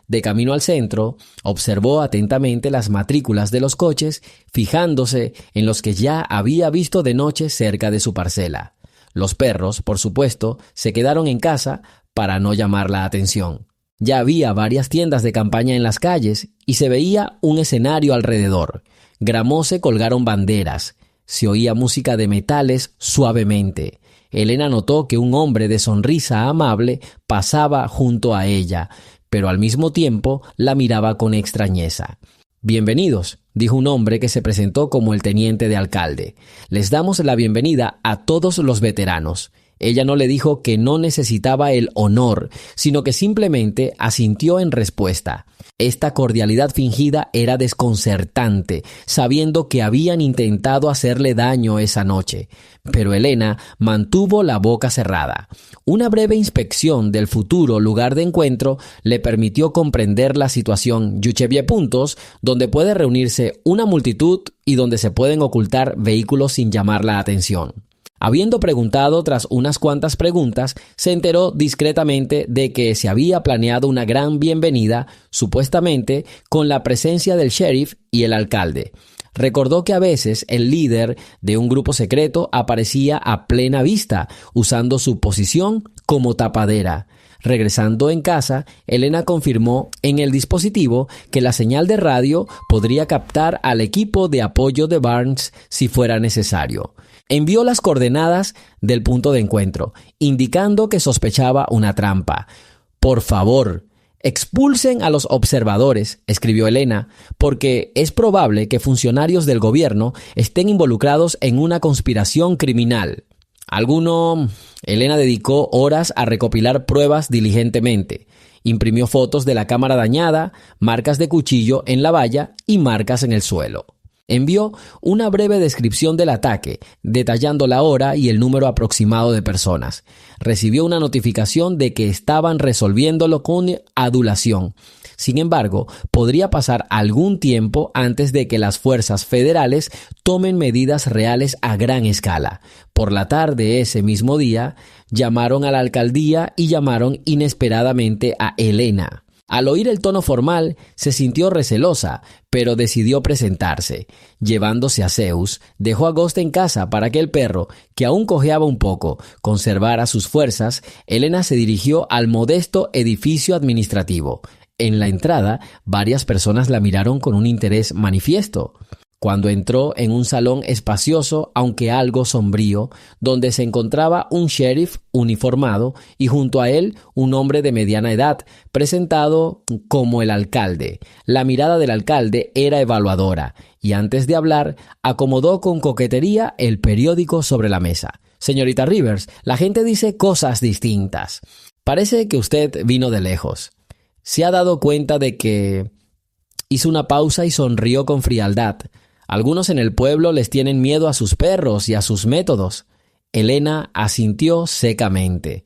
De camino al centro, observó atentamente las matrículas de los coches, fijándose en los que ya había visto de noche cerca de su parcela. Los perros, por supuesto, se quedaron en casa para no llamar la atención. Ya había varias tiendas de campaña en las calles y se veía un escenario alrededor. Gramose colgaron banderas. Se oía música de metales suavemente. Helena notó que un hombre de sonrisa amable pasaba junto a ella, pero al mismo tiempo la miraba con extrañeza. «Bienvenidos», dijo un hombre que se presentó como el teniente de alcalde. «Les damos la bienvenida a todos los veteranos». Ella no le dijo que no necesitaba el honor, sino que simplemente asintió en respuesta. Esta cordialidad fingida era desconcertante, sabiendo que habían intentado hacerle daño esa noche. Pero Helena mantuvo la boca cerrada. Una breve inspección del futuro lugar de encuentro le permitió comprender la situación Yuchevie Puntos, donde puede reunirse una multitud y donde se pueden ocultar vehículos sin llamar la atención. Habiendo preguntado tras unas cuantas preguntas, se enteró discretamente de que se había planeado una gran bienvenida, supuestamente con la presencia del sheriff y el alcalde. Recordó que a veces el líder de un grupo secreto aparecía a plena vista, usando su posición como tapadera. Regresando en casa, Helena confirmó en el dispositivo que la señal de radio podría captar al equipo de apoyo de Barnes si fuera necesario. Envió las coordenadas del punto de encuentro, indicando que sospechaba una trampa. «Por favor, expulsen a los observadores», escribió Helena, «porque es probable que funcionarios del gobierno estén involucrados en una conspiración criminal». Helena dedicó horas a recopilar pruebas diligentemente. Imprimió fotos de la cámara dañada, marcas de cuchillo en la valla y marcas en el suelo. Envió una breve descripción del ataque, detallando la hora y el número aproximado de personas. Recibió una notificación de que estaban resolviéndolo con adulación. Sin embargo, podría pasar algún tiempo antes de que las fuerzas federales tomen medidas reales a gran escala. Por la tarde ese mismo día, llamaron a la alcaldía y llamaron inesperadamente a Helena. Al oír el tono formal, se sintió recelosa, pero decidió presentarse. Llevándose a Zeus, dejó a Ghost en casa para que el perro, que aún cojeaba un poco, conservara sus fuerzas. Helena se dirigió al modesto edificio administrativo. En la entrada, varias personas la miraron con un interés manifiesto. Cuando entró en un salón espacioso, aunque algo sombrío, donde se encontraba un sheriff uniformado y junto a él un hombre de mediana edad, presentado como el alcalde. La mirada del alcalde era evaluadora y antes de hablar, acomodó con coquetería el periódico sobre la mesa. Señorita Rivers, la gente dice cosas distintas. Parece que usted vino de lejos. ¿Se ha dado cuenta de que...? Hizo una pausa y sonrió con frialdad. Algunos en el pueblo les tienen miedo a sus perros y a sus métodos. Helena asintió secamente.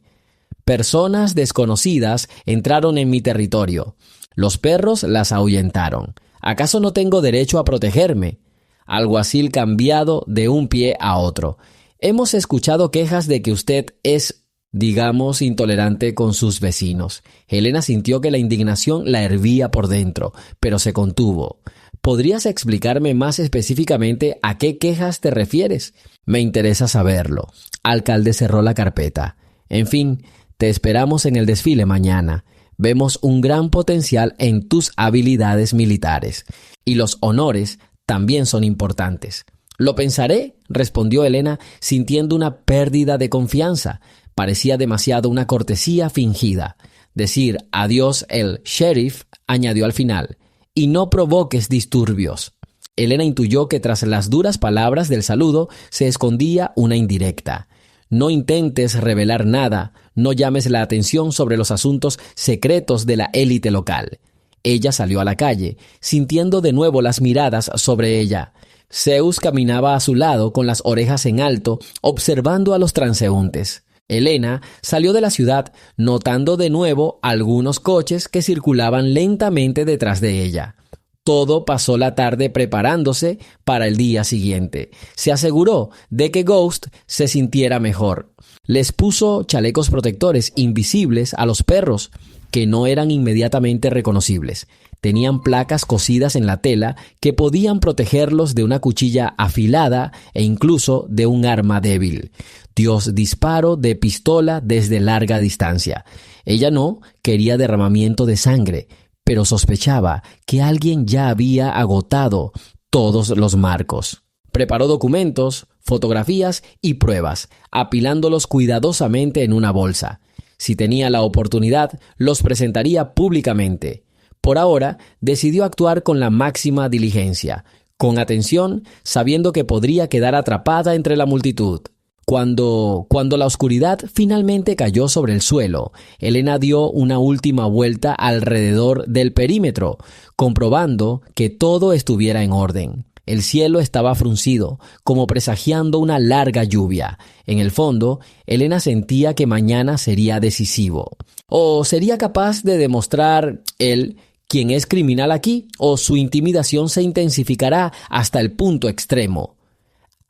Personas desconocidas entraron en mi territorio. Los perros las ahuyentaron. ¿Acaso no tengo derecho a protegerme? Alguacil cambiado de un pie a otro. Hemos escuchado quejas de que usted es, digamos, intolerante con sus vecinos. Helena sintió que la indignación la hervía por dentro, pero se contuvo. ¿Podrías explicarme más específicamente a qué quejas te refieres? Me interesa saberlo. Alcalde cerró la carpeta. En fin, te esperamos en el desfile mañana. Vemos un gran potencial en tus habilidades militares. Y los honores también son importantes. Lo pensaré, respondió Helena, sintiendo una pérdida de confianza. Parecía demasiado una cortesía fingida. Decir adiós el sheriff, añadió al final. Y no provoques disturbios. Helena intuyó que tras las duras palabras del saludo se escondía una indirecta. No intentes revelar nada, no llames la atención sobre los asuntos secretos de la élite local. Ella salió a la calle, sintiendo de nuevo las miradas sobre ella. Zeus caminaba a su lado con las orejas en alto, observando a los transeúntes. Helena salió de la ciudad, notando de nuevo algunos coches que circulaban lentamente detrás de ella. Todo pasó la tarde preparándose para el día siguiente. Se aseguró de que Ghost se sintiera mejor. Les puso chalecos protectores invisibles a los perros, que no eran inmediatamente reconocibles. Tenían placas cosidas en la tela que podían protegerlos de una cuchilla afilada e incluso de un arma débil. Dios disparo de pistola desde larga distancia. Ella no quería derramamiento de sangre, pero sospechaba que alguien ya había agotado todos los marcos. Preparó documentos, fotografías y pruebas, apilándolos cuidadosamente en una bolsa. Si tenía la oportunidad, los presentaría públicamente. Por ahora, decidió actuar con la máxima diligencia, con atención, sabiendo que podría quedar atrapada entre la multitud. Cuando la oscuridad finalmente cayó sobre el suelo, Helena dio una última vuelta alrededor del perímetro, comprobando que todo estuviera en orden. El cielo estaba fruncido, como presagiando una larga lluvia. En el fondo, Helena sentía que mañana sería decisivo. ¿O sería capaz de demostrar él quién es criminal aquí? ¿O su intimidación se intensificará hasta el punto extremo?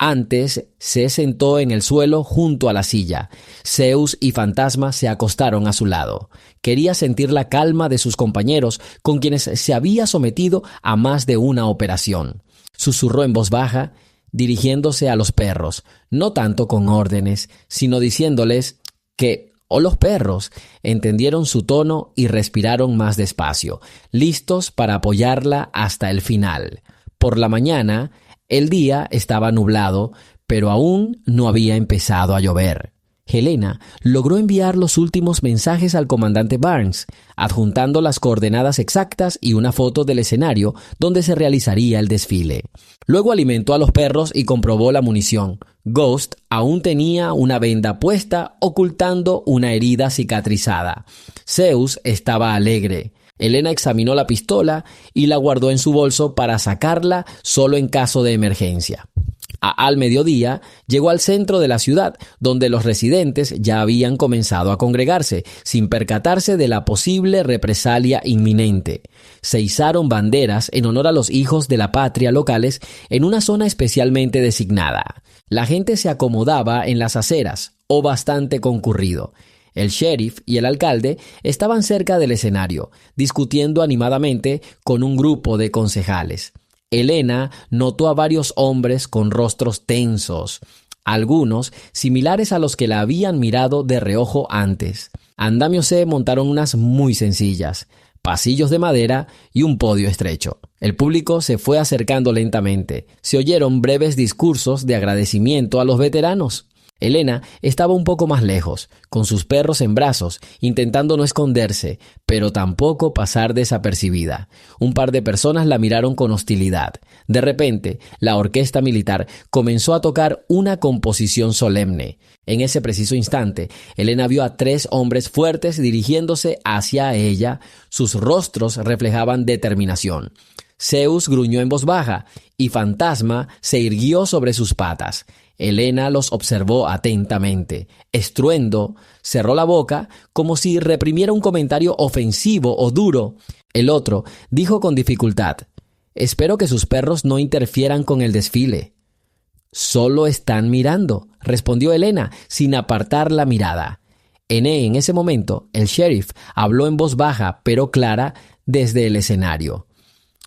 Antes se sentó en el suelo junto a la silla. Zeus y Fantasma se acostaron a su lado. Quería sentir la calma de sus compañeros, con quienes se había sometido a más de una operación. Susurró en voz baja, dirigiéndose a los perros, no tanto con órdenes, sino diciéndoles que los perros entendieron su tono y respiraron más despacio, listos para apoyarla hasta el final. Por la mañana, el día estaba nublado, pero aún no había empezado a llover. Helena logró enviar los últimos mensajes al comandante Barnes, adjuntando las coordenadas exactas y una foto del escenario donde se realizaría el desfile. Luego alimentó a los perros y comprobó la munición. Ghost aún tenía una venda puesta, ocultando una herida cicatrizada. Zeus estaba alegre. Helena examinó la pistola y la guardó en su bolso para sacarla solo en caso de emergencia. Al mediodía llegó al centro de la ciudad, donde los residentes ya habían comenzado a congregarse, sin percatarse de la posible represalia inminente. Se izaron banderas en honor a los hijos de la patria locales en una zona especialmente designada. La gente se acomodaba en las aceras, o bastante concurrido. El sheriff y el alcalde estaban cerca del escenario, discutiendo animadamente con un grupo de concejales. Elena notó a varios hombres con rostros tensos, algunos similares a los que la habían mirado de reojo antes. Andamio se montaron unas muy sencillas, pasillos de madera y un podio estrecho. El público se fue acercando lentamente. Se oyeron breves discursos de agradecimiento a los veteranos. Elena estaba un poco más lejos, con sus perros en brazos, intentando no esconderse, pero tampoco pasar desapercibida. Un par de personas la miraron con hostilidad. De repente, la orquesta militar comenzó a tocar una composición solemne. En ese preciso instante, Elena vio a 3 hombres fuertes dirigiéndose hacia ella. Sus rostros reflejaban determinación. Zeus gruñó en voz baja y Fantasma se irguió sobre sus patas. Elena los observó atentamente. Estruendo cerró la boca como si reprimiera un comentario ofensivo o duro. El otro dijo con dificultad: «Espero que sus perros no interfieran con el desfile». «Solo están mirando», respondió Elena sin apartar la mirada. En ese momento, el sheriff habló en voz baja pero clara desde el escenario.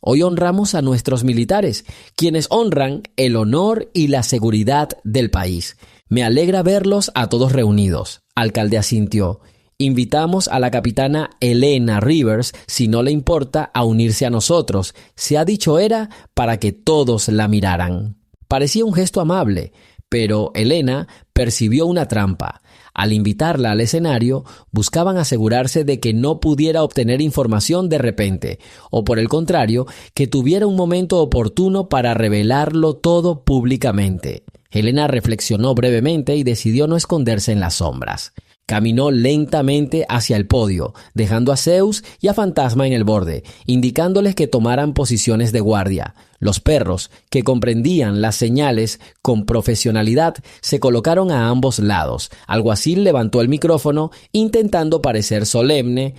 Hoy honramos a nuestros militares, quienes honran el honor y la seguridad del país. Me alegra verlos a todos reunidos. Alcalde asintió. Invitamos a la capitana Elena Rivers, si no le importa, a unirse a nosotros. Se ha dicho era para que todos la miraran. Parecía un gesto amable, pero Elena percibió una trampa. Al invitarla al escenario, buscaban asegurarse de que no pudiera obtener información de repente, o por el contrario, que tuviera un momento oportuno para revelarlo todo públicamente. Elena reflexionó brevemente y decidió no esconderse en las sombras. Caminó lentamente hacia el podio, dejando a Zeus y a Fantasma en el borde, indicándoles que tomaran posiciones de guardia. Los perros, que comprendían las señales con profesionalidad, se colocaron a ambos lados. Alguacil levantó el micrófono, intentando parecer solemne.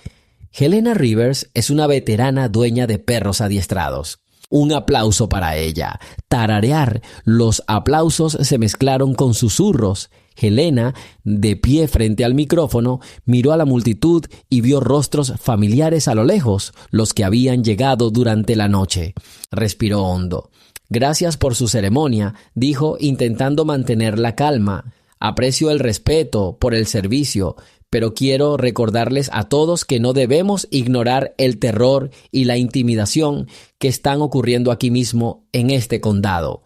Elena Rivers es una veterana dueña de perros adiestrados. Un aplauso para ella. Tararear. Los aplausos se mezclaron con susurros. Elena, de pie frente al micrófono, miró a la multitud y vio rostros familiares a lo lejos, los que habían llegado durante la noche. Respiró hondo. «Gracias por su ceremonia», dijo, intentando mantener la calma. «Aprecio el respeto por el servicio, pero quiero recordarles a todos que no debemos ignorar el terror y la intimidación que están ocurriendo aquí mismo en este condado».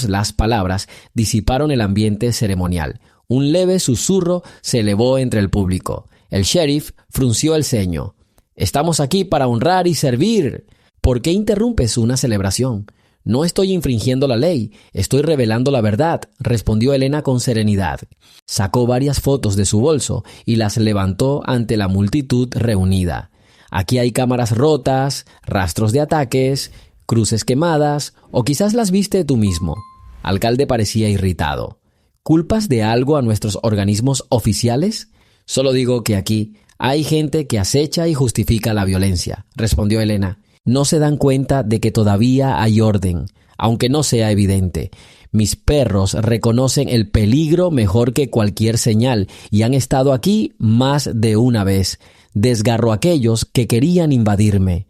Las palabras, disiparon el ambiente ceremonial. Un leve susurro se elevó entre el público. El sheriff frunció el ceño. «Estamos aquí para honrar y servir». «¿Por qué interrumpes una celebración?» «No estoy infringiendo la ley, estoy revelando la verdad», respondió Elena con serenidad. Sacó varias fotos de su bolso y las levantó ante la multitud reunida. «Aquí hay cámaras rotas, rastros de ataques, cruces quemadas, o quizás las viste tú mismo». Alcalde parecía irritado. «¿Culpas de algo a nuestros organismos oficiales?» «Solo digo que aquí hay gente que acecha y justifica la violencia», respondió Elena. «No se dan cuenta de que todavía hay orden, aunque no sea evidente. Mis perros reconocen el peligro mejor que cualquier señal y han estado aquí más de una vez. Desgarro a aquellos que querían invadirme».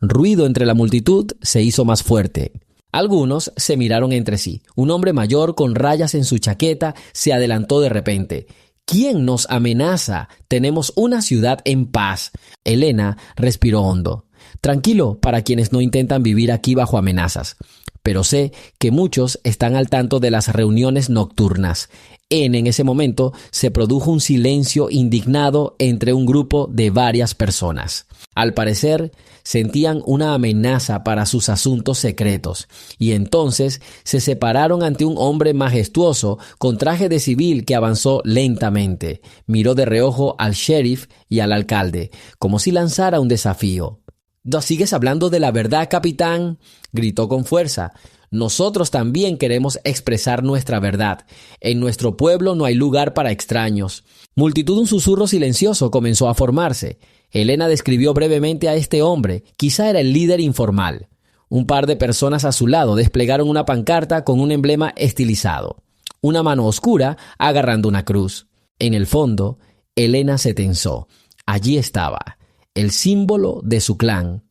Ruido entre la multitud se hizo más fuerte. Algunos se miraron entre sí. Un hombre mayor con rayas en su chaqueta se adelantó de repente. «¿Quién nos amenaza? Tenemos una ciudad en paz». Elena respiró hondo. «Tranquilo para quienes no intentan vivir aquí bajo amenazas. Pero sé que muchos están al tanto de las reuniones nocturnas». En ese momento se produjo un silencio indignado entre un grupo de varias personas. Al parecer, sentían una amenaza para sus asuntos secretos, y entonces se separaron ante un hombre majestuoso con traje de civil que avanzó lentamente. Miró de reojo al sheriff y al alcalde, como si lanzara un desafío. «¿No sigues hablando de la verdad, capitán?», gritó con fuerza. «Nosotros también queremos expresar nuestra verdad. En nuestro pueblo no hay lugar para extraños». Multitud, un susurro silencioso comenzó a formarse. Elena describió brevemente a este hombre. Quizá era el líder informal. Un par de personas a su lado desplegaron una pancarta con un emblema estilizado. Una mano oscura agarrando una cruz. En el fondo, Helena se tensó. Allí estaba, el símbolo de su clan.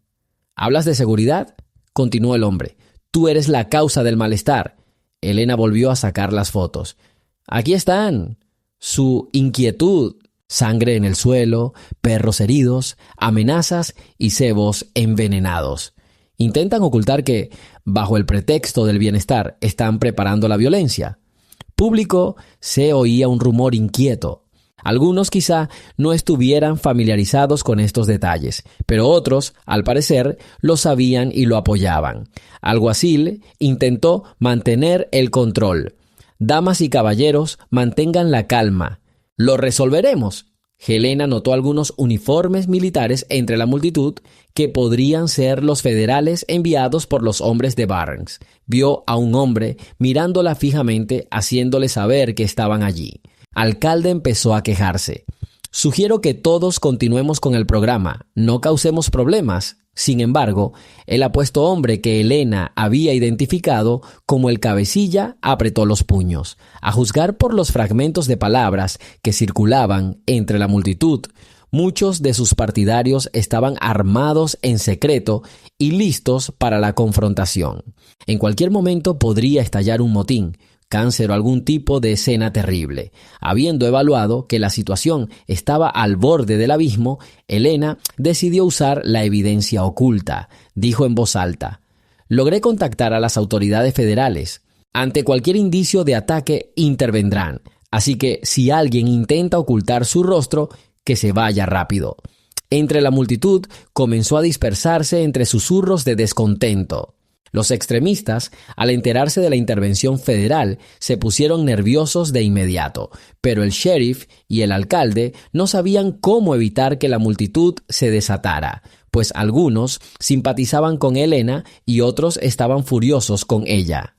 ¿Hablas de seguridad?, continuó el hombre. Tú eres la causa del malestar. Helena volvió a sacar las fotos. Aquí están. Su inquietud, sangre en el suelo, perros heridos, amenazas y cebos envenenados. Intentan ocultar que, bajo el pretexto del bienestar, están preparando la violencia. Público se oía un rumor inquieto. Algunos quizá no estuvieran familiarizados con estos detalles, pero otros, al parecer, lo sabían y lo apoyaban. Alguacil intentó mantener el control. Damas y caballeros, mantengan la calma. ¡Lo resolveremos! Helena notó algunos uniformes militares entre la multitud que podrían ser los federales enviados por los hombres de Barnes. Vio a un hombre mirándola fijamente, haciéndole saber que estaban allí. Alcalde empezó a quejarse. Sugiero que todos continuemos con el programa, no causemos problemas. Sin embargo, el apuesto hombre que Helena había identificado como el cabecilla apretó los puños. A juzgar por los fragmentos de palabras que circulaban entre la multitud, muchos de sus partidarios estaban armados en secreto y listos para la confrontación. En cualquier momento podría estallar un motín, cáncer o algún tipo de escena terrible. Habiendo evaluado que la situación estaba al borde del abismo, Helena decidió usar la evidencia oculta. Dijo en voz alta: «Logré contactar a las autoridades federales. Ante cualquier indicio de ataque intervendrán. Así que si alguien intenta ocultar su rostro, que se vaya rápido». Entre la multitud comenzó a dispersarse entre susurros de descontento. Los extremistas, al enterarse de la intervención federal, se pusieron nerviosos de inmediato, pero el sheriff y el alcalde no sabían cómo evitar que la multitud se desatara, pues algunos simpatizaban con Helena y otros estaban furiosos con ella.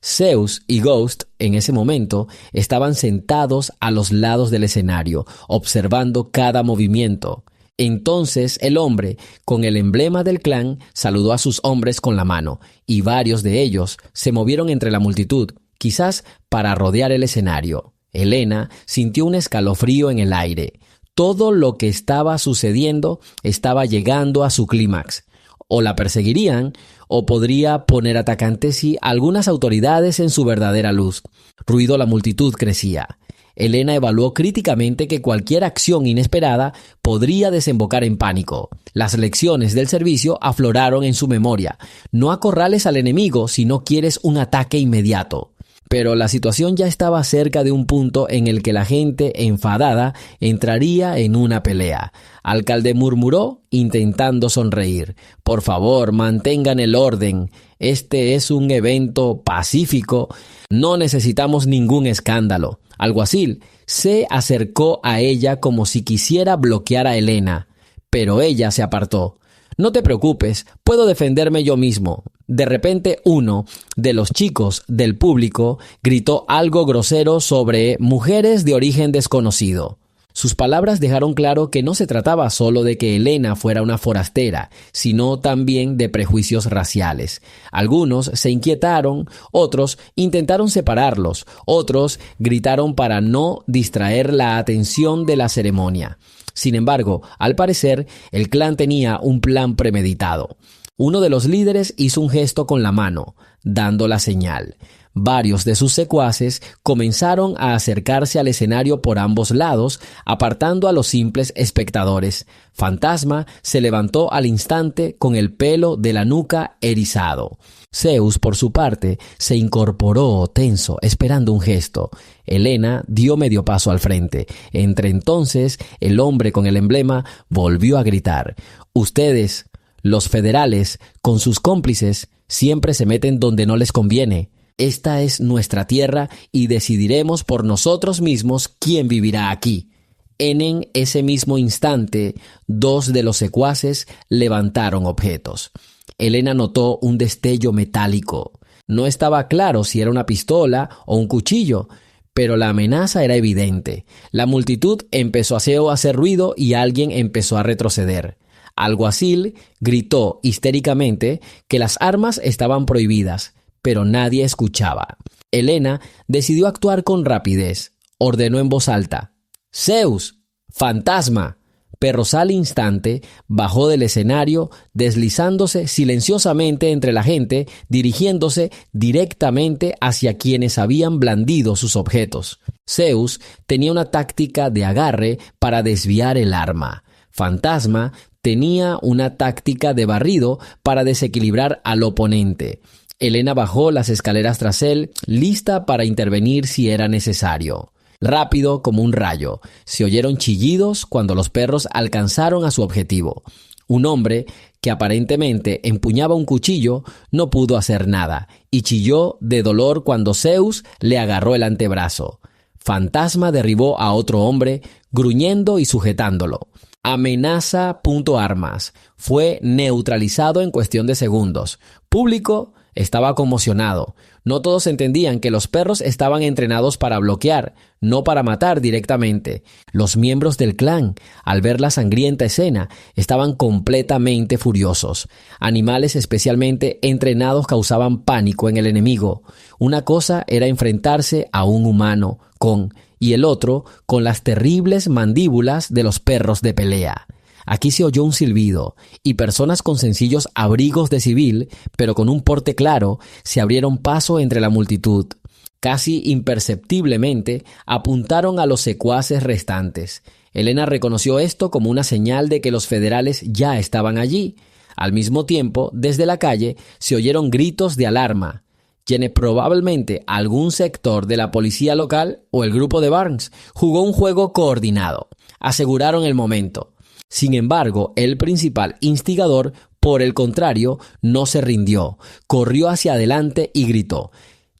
Zeus y Ghost, en ese momento, estaban sentados a los lados del escenario, observando cada movimiento. Entonces el hombre, con el emblema del clan, saludó a sus hombres con la mano, y varios de ellos se movieron entre la multitud, quizás para rodear el escenario. Helena sintió un escalofrío en el aire. Todo lo que estaba sucediendo estaba llegando a su clímax. O la perseguirían, o podría poner atacantes si algunas autoridades en su verdadera luz. Ruido la multitud crecía. Helena evaluó críticamente que cualquier acción inesperada podría desembocar en pánico. Las lecciones del servicio afloraron en su memoria. No acorrales al enemigo si no quieres un ataque inmediato. Pero la situación ya estaba cerca de un punto en el que la gente enfadada entraría en una pelea. Alcalde murmuró, intentando sonreír: «Por favor, mantengan el orden. Este es un evento pacífico. No necesitamos ningún escándalo». Alguacil se acercó a ella como si quisiera bloquear a Helena, pero ella se apartó. «No te preocupes, puedo defenderme yo mismo». De repente uno de los chicos del público gritó algo grosero sobre mujeres de origen desconocido. Sus palabras dejaron claro que no se trataba solo de que Helena fuera una forastera, sino también de prejuicios raciales. Algunos se inquietaron, otros intentaron separarlos, otros gritaron para no distraer la atención de la ceremonia. Sin embargo, al parecer, el clan tenía un plan premeditado. Uno de los líderes hizo un gesto con la mano, dando la señal. Varios de sus secuaces comenzaron a acercarse al escenario por ambos lados, apartando a los simples espectadores. Fantasma se levantó al instante con el pelo de la nuca erizado. Zeus, por su parte, se incorporó tenso, esperando un gesto. Helena dio medio paso al frente. Entre entonces, el hombre con el emblema volvió a gritar: «Ustedes, los federales, con sus cómplices, siempre se meten donde no les conviene. Esta es nuestra tierra y decidiremos por nosotros mismos quién vivirá aquí». En ese mismo instante, dos de los secuaces levantaron objetos. Helena notó un destello metálico. No estaba claro si era una pistola o un cuchillo, pero la amenaza era evidente. La multitud empezó a hacer ruido y alguien empezó a retroceder. Alguacil gritó histéricamente que las armas estaban prohibidas, pero nadie escuchaba. Helena decidió actuar con rapidez. Ordenó en voz alta: Zeus, fantasma. Perros al instante bajó del escenario, deslizándose silenciosamente entre la gente, dirigiéndose directamente hacia quienes habían blandido sus objetos. Zeus tenía una táctica de agarre para desviar el arma. Fantasma tenía una táctica de barrido para desequilibrar al oponente. Helena bajó las escaleras tras él, lista para intervenir si era necesario. Rápido como un rayo, se oyeron chillidos cuando los perros alcanzaron a su objetivo. Un hombre, que aparentemente empuñaba un cuchillo, no pudo hacer nada y chilló de dolor cuando Zeus le agarró el antebrazo. Fantasma derribó a otro hombre, gruñendo y sujetándolo. Amenaza.armas. Fue neutralizado en cuestión de segundos. Público estaba conmocionado. No todos entendían que los perros estaban entrenados para bloquear, no para matar directamente. Los miembros del clan, al ver la sangrienta escena, estaban completamente furiosos. Animales especialmente entrenados causaban pánico en el enemigo. Una cosa era enfrentarse a un humano y el otro con las terribles mandíbulas de los perros de pelea. Aquí se oyó un silbido, y personas con sencillos abrigos de civil, pero con un porte claro, se abrieron paso entre la multitud. Casi imperceptiblemente apuntaron a los secuaces restantes. Helena reconoció esto como una señal de que los federales ya estaban allí. Al mismo tiempo, desde la calle, se oyeron gritos de alarma, quienes probablemente algún sector de la policía local o el grupo de Barnes jugó un juego coordinado. Aseguraron el momento. Sin embargo, el principal instigador, por el contrario, no se rindió. Corrió hacia adelante y gritó: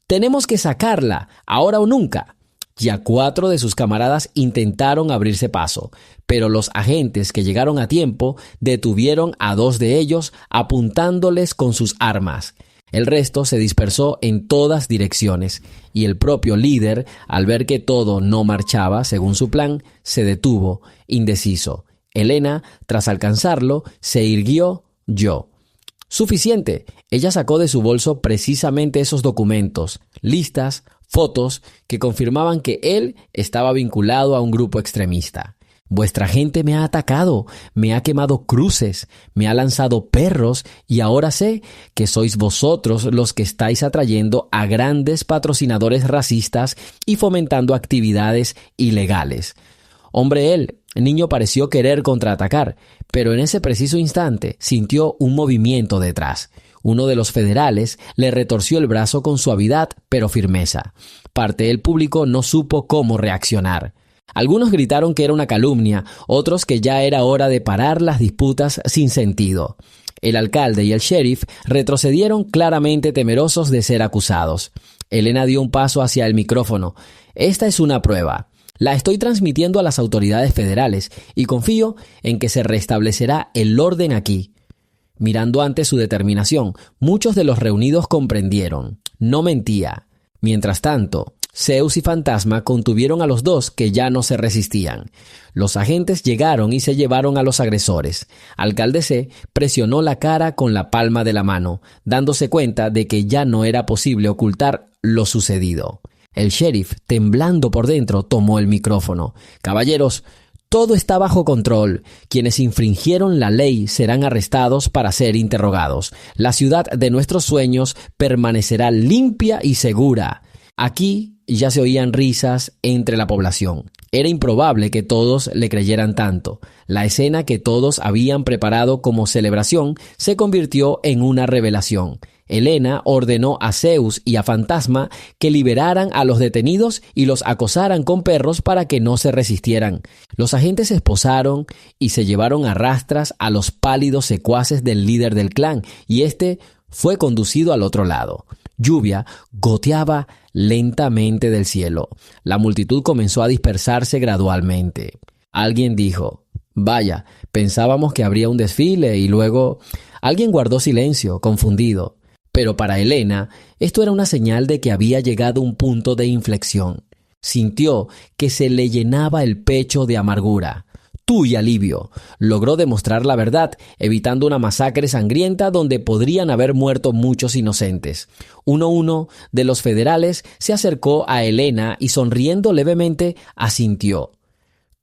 «¡Tenemos que sacarla, ahora o nunca!». Ya 4 de sus camaradas intentaron abrirse paso, pero los agentes que llegaron a tiempo detuvieron a 2 de ellos apuntándoles con sus armas. El resto se dispersó en todas direcciones, y el propio líder, al ver que todo no marchaba según su plan, se detuvo, indeciso. Helena, tras alcanzarlo, se irguió. Suficiente. Ella sacó de su bolso precisamente esos documentos, listas, fotos que confirmaban que él estaba vinculado a un grupo extremista. Vuestra gente me ha atacado, me ha quemado cruces, me ha lanzado perros y ahora sé que sois vosotros los que estáis atrayendo a grandes patrocinadores racistas y fomentando actividades ilegales. Hombre, el niño pareció querer contraatacar, pero en ese preciso instante sintió un movimiento detrás. Uno de los federales le retorció el brazo con suavidad pero firmeza. Parte del público no supo cómo reaccionar. Algunos gritaron que era una calumnia, otros que ya era hora de parar las disputas sin sentido. El alcalde y el sheriff retrocedieron claramente temerosos de ser acusados. Helena dio un paso hacia el micrófono. «Esta es una prueba. La estoy transmitiendo a las autoridades federales y confío en que se restablecerá el orden aquí». Mirando ante su determinación, muchos de los reunidos comprendieron. No mentía. Mientras tanto, Zeus y Fantasma contuvieron a los 2 que ya no se resistían. Los agentes llegaron y se llevaron a los agresores. Alcalde C presionó la cara con la palma de la mano, dándose cuenta de que ya no era posible ocultar lo sucedido. El sheriff, temblando por dentro, tomó el micrófono. «Caballeros, todo está bajo control. Quienes infringieron la ley serán arrestados para ser interrogados. La ciudad de nuestros sueños permanecerá limpia y segura». Aquí ya se oían risas entre la población. Era improbable que todos le creyeran tanto. La escena que todos habían preparado como celebración se convirtió en una revelación. Helena ordenó a Zeus y a Fantasma que liberaran a los detenidos y los acosaran con perros para que no se resistieran. Los agentes se esposaron y se llevaron a rastras a los pálidos secuaces del líder del clan, y este fue conducido al otro lado. Lluvia goteaba lentamente del cielo. La multitud comenzó a dispersarse gradualmente. Alguien dijo: «Vaya, pensábamos que habría un desfile y luego…». Alguien guardó silencio, confundido. Pero para Helena, esto era una señal de que había llegado un punto de inflexión. Sintió que se le llenaba el pecho de amargura y alivio. Logró demostrar la verdad, evitando una masacre sangrienta donde podrían haber muerto muchos inocentes. Uno de los federales se acercó a Helena y sonriendo levemente asintió.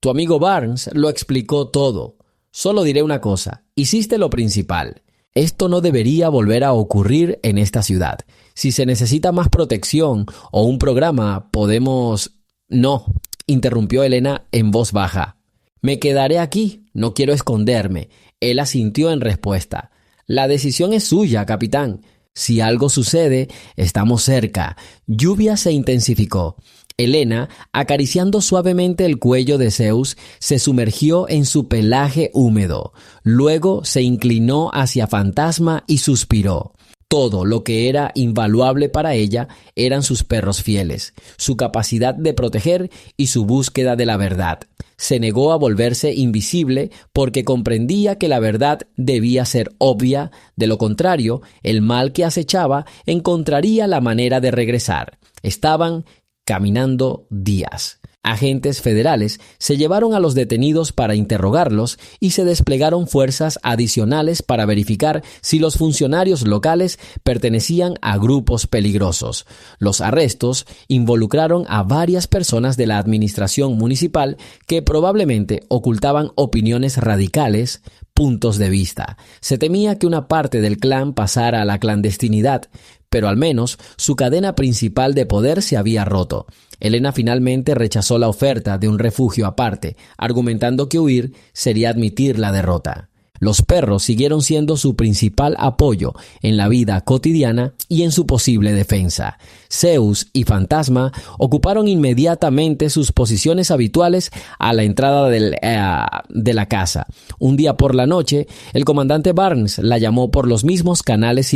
Tu amigo Barnes lo explicó todo. Solo diré una cosa, hiciste lo principal. Esto no debería volver a ocurrir en esta ciudad. Si se necesita más protección o un programa, podemos... No, interrumpió Elena en voz baja. Me quedaré aquí, no quiero esconderme. Él asintió en respuesta. La decisión es suya, capitán. Si algo sucede, estamos cerca. Lluvia se intensificó. Elena, acariciando suavemente el cuello de Zeus, se sumergió en su pelaje húmedo. Luego se inclinó hacia Fantasma y suspiró. Todo lo que era invaluable para ella eran sus perros fieles, su capacidad de proteger y su búsqueda de la verdad. Se negó a volverse invisible porque comprendía que la verdad debía ser obvia, de lo contrario, el mal que acechaba encontraría la manera de regresar. Estaban caminando días. Agentes federales se llevaron a los detenidos para interrogarlos y se desplegaron fuerzas adicionales para verificar si los funcionarios locales pertenecían a grupos peligrosos. Los arrestos involucraron a varias personas de la administración municipal que probablemente ocultaban opiniones radicales, puntos de vista. Se temía que una parte del clan pasara a la clandestinidad, pero al menos su cadena principal de poder se había roto. Elena finalmente rechazó la oferta de un refugio aparte, argumentando que huir sería admitir la derrota. Los perros siguieron siendo su principal apoyo en la vida cotidiana y en su posible defensa. Zeus y Fantasma ocuparon inmediatamente sus posiciones habituales a la entrada de la casa. Un día por la noche, el comandante Barnes la llamó por los mismos canales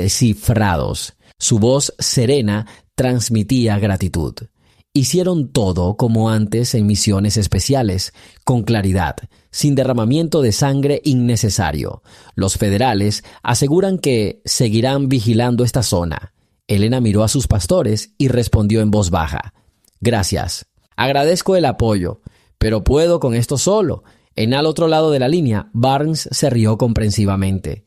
cifrados. Su voz serena transmitía gratitud. Hicieron todo como antes en misiones especiales, con claridad, sin derramamiento de sangre innecesario. Los federales aseguran que seguirán vigilando esta zona. Elena miró a sus pastores y respondió en voz baja. Gracias. Agradezco el apoyo, pero puedo con esto solo. En al otro lado de la línea, Barnes se rió comprensivamente.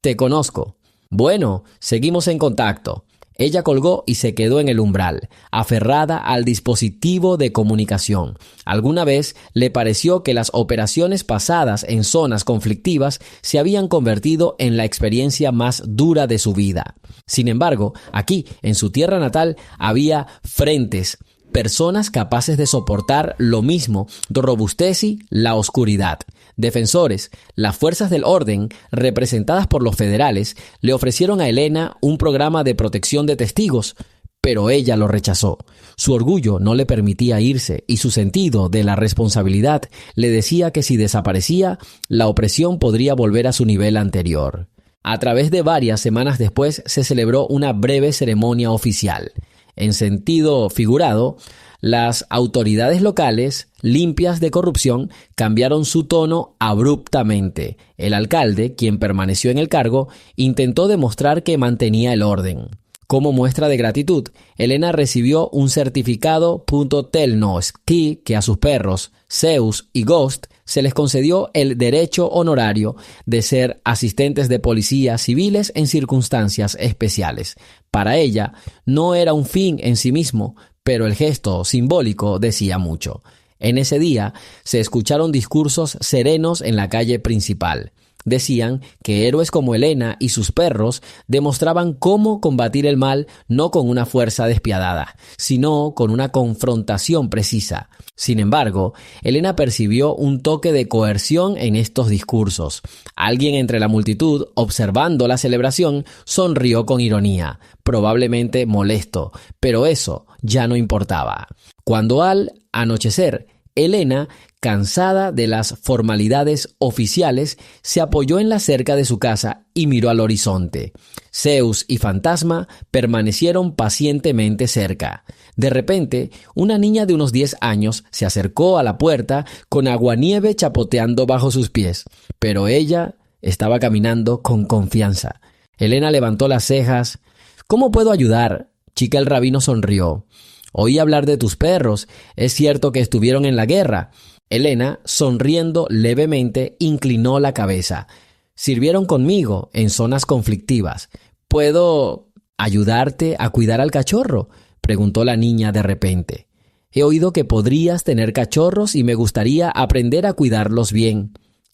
Te conozco. Bueno, seguimos en contacto. Ella colgó y se quedó en el umbral, aferrada al dispositivo de comunicación. Alguna vez le pareció que las operaciones pasadas en zonas conflictivas se habían convertido en la experiencia más dura de su vida. Sin embargo, aquí, en su tierra natal, había frentes, personas capaces de soportar lo mismo, robusteci la oscuridad. Defensores, las fuerzas del orden, representadas por los federales, le ofrecieron a Elena un programa de protección de testigos, pero ella lo rechazó. Su orgullo no le permitía irse y su sentido de la responsabilidad le decía que si desaparecía, la opresión podría volver a su nivel anterior. A través de varias semanas después se celebró una breve ceremonia oficial. En sentido figurado, las autoridades locales, limpias de corrupción, cambiaron su tono abruptamente. El alcalde, quien permaneció en el cargo, intentó demostrar que mantenía el orden. Como muestra de gratitud, Elena recibió un certificado .telnoski que a sus perros, Zeus y Ghost, se les concedió el derecho honorario de ser asistentes de policía civiles en circunstancias especiales. Para ella, no era un fin en sí mismo, pero el gesto simbólico decía mucho. En ese día se escucharon discursos serenos en la calle principal. Decían que héroes como Elena y sus perros demostraban cómo combatir el mal no con una fuerza despiadada, sino con una confrontación precisa. Sin embargo, Elena percibió un toque de coerción en estos discursos. Alguien entre la multitud, observando la celebración, sonrió con ironía, probablemente molesto, pero eso ya no importaba. Cuando al anochecer, Elena, cansada de las formalidades oficiales, se apoyó en la cerca de su casa y miró al horizonte. Zeus y Fantasma permanecieron pacientemente cerca. De repente, una niña de unos 10 años se acercó a la puerta con aguanieve chapoteando bajo sus pies, pero ella estaba caminando con confianza. Elena levantó las cejas. ¿Cómo puedo ayudar? Chica, el rabino sonrió. Oí hablar de tus perros. ¿Es cierto que estuvieron en la guerra? Elena, sonriendo levemente, inclinó la cabeza. Sirvieron conmigo en zonas conflictivas. ¿Puedo ayudarte a cuidar al cachorro?, preguntó la niña de repente. He oído que podrías tener cachorros y me gustaría aprender a cuidarlos bien.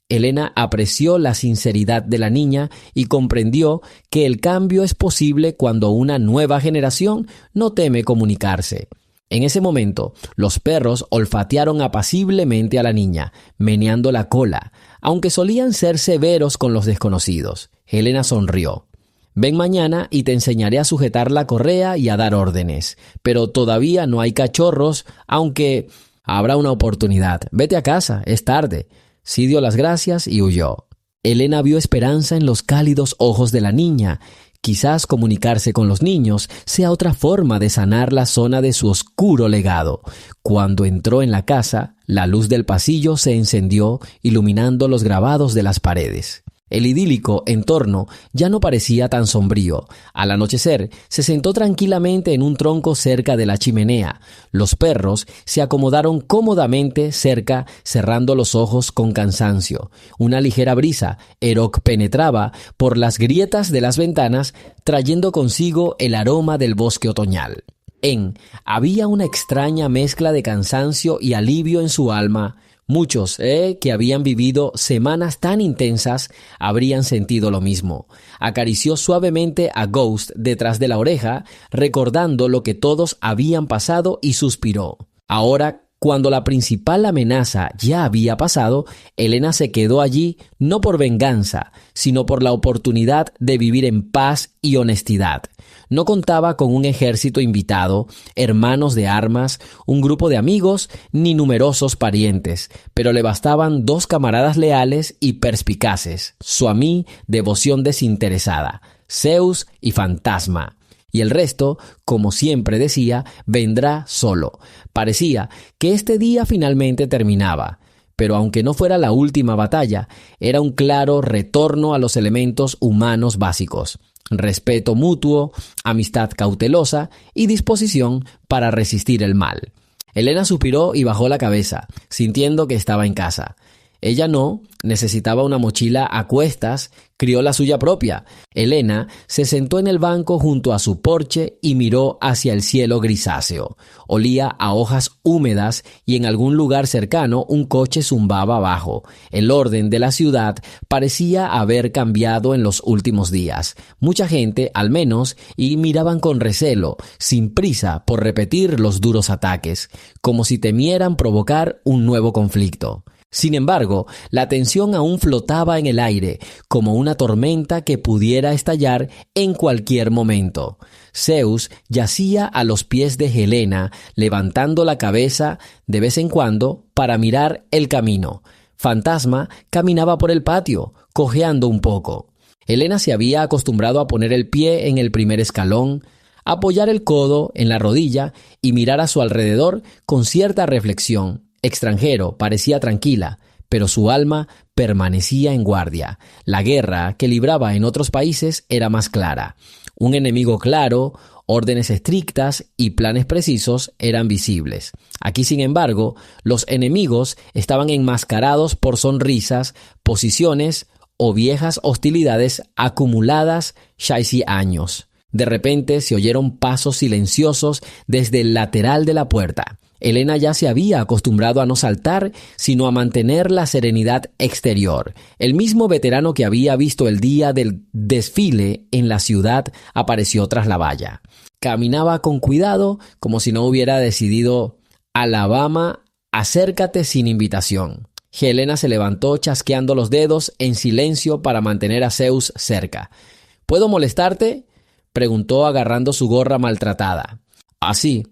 Elena apreció la sinceridad de la niña y comprendió que el cambio es posible cuando una nueva generación no teme comunicarse. En ese momento, los perros olfatearon apaciblemente a la niña, meneando la cola, aunque solían ser severos con los desconocidos. Elena sonrió. Ven mañana y te enseñaré a sujetar la correa y a dar órdenes. Pero todavía no hay cachorros, aunque habrá una oportunidad. Vete a casa, es tarde. Sí dio las gracias y huyó. Elena vio esperanza en los cálidos ojos de la niña. Quizás comunicarse con los niños sea otra forma de sanar la zona de su oscuro legado. Cuando entró en la casa, la luz del pasillo se encendió, iluminando los grabados de las paredes. El idílico entorno ya no parecía tan sombrío. Al anochecer, se sentó tranquilamente en un tronco cerca de la chimenea. Los perros se acomodaron cómodamente cerca, cerrando los ojos con cansancio. Una ligera brisa penetraba por las grietas de las ventanas, trayendo consigo el aroma del bosque otoñal. Había una extraña mezcla de cansancio y alivio en su alma. Muchos, que habían vivido semanas tan intensas, habrían sentido lo mismo. Acarició suavemente a Ghost detrás de la oreja, recordando lo que todos habían pasado, y suspiró. Ahora, cuando la principal amenaza ya había pasado, Elena se quedó allí no por venganza, sino por la oportunidad de vivir en paz y honestidad. No contaba con un ejército invitado, hermanos de armas, un grupo de amigos, ni numerosos parientes, pero le bastaban 2 camaradas leales y perspicaces, su devoción desinteresada, Zeus y Fantasma. Y el resto, como siempre decía, vendrá solo. Parecía que este día finalmente terminaba. Pero aunque no fuera la última batalla, era un claro retorno a los elementos humanos básicos: respeto mutuo, amistad cautelosa y disposición para resistir el mal. Elena suspiró y bajó la cabeza, sintiendo que estaba en casa. Ella no necesitaba una mochila a cuestas, crió la suya propia. Elena se sentó en el banco junto a su porche y miró hacia el cielo grisáceo. Olía a hojas húmedas y en algún lugar cercano un coche zumbaba abajo. El orden de la ciudad parecía haber cambiado en los últimos días. Mucha gente, al menos, y miraban con recelo, sin prisa por repetir los duros ataques, como si temieran provocar un nuevo conflicto. Sin embargo, la tensión aún flotaba en el aire, como una tormenta que pudiera estallar en cualquier momento. Zeus yacía a los pies de Helena, levantando la cabeza de vez en cuando para mirar el camino. Fantasma caminaba por el patio, cojeando un poco. Helena se había acostumbrado a poner el pie en el primer escalón, apoyar el codo en la rodilla y mirar a su alrededor con cierta reflexión. Extranjero, parecía tranquila, pero su alma permanecía en guardia. La guerra que libraba en otros países era más clara. Un enemigo claro, órdenes estrictas y planes precisos eran visibles. Aquí, sin embargo, los enemigos estaban enmascarados por sonrisas, posiciones o viejas hostilidades acumuladas ya años. De repente se oyeron pasos silenciosos desde el lateral de la puerta. Elena ya se había acostumbrado a no saltar, sino a mantener la serenidad exterior. El mismo veterano que había visto el día del desfile en la ciudad apareció tras la valla. Caminaba con cuidado, como si no hubiera decidido: Alabama, acércate sin invitación. Helena se levantó chasqueando los dedos en silencio para mantener a Zeus cerca. ¿Puedo molestarte?, preguntó agarrando su gorra maltratada. Así.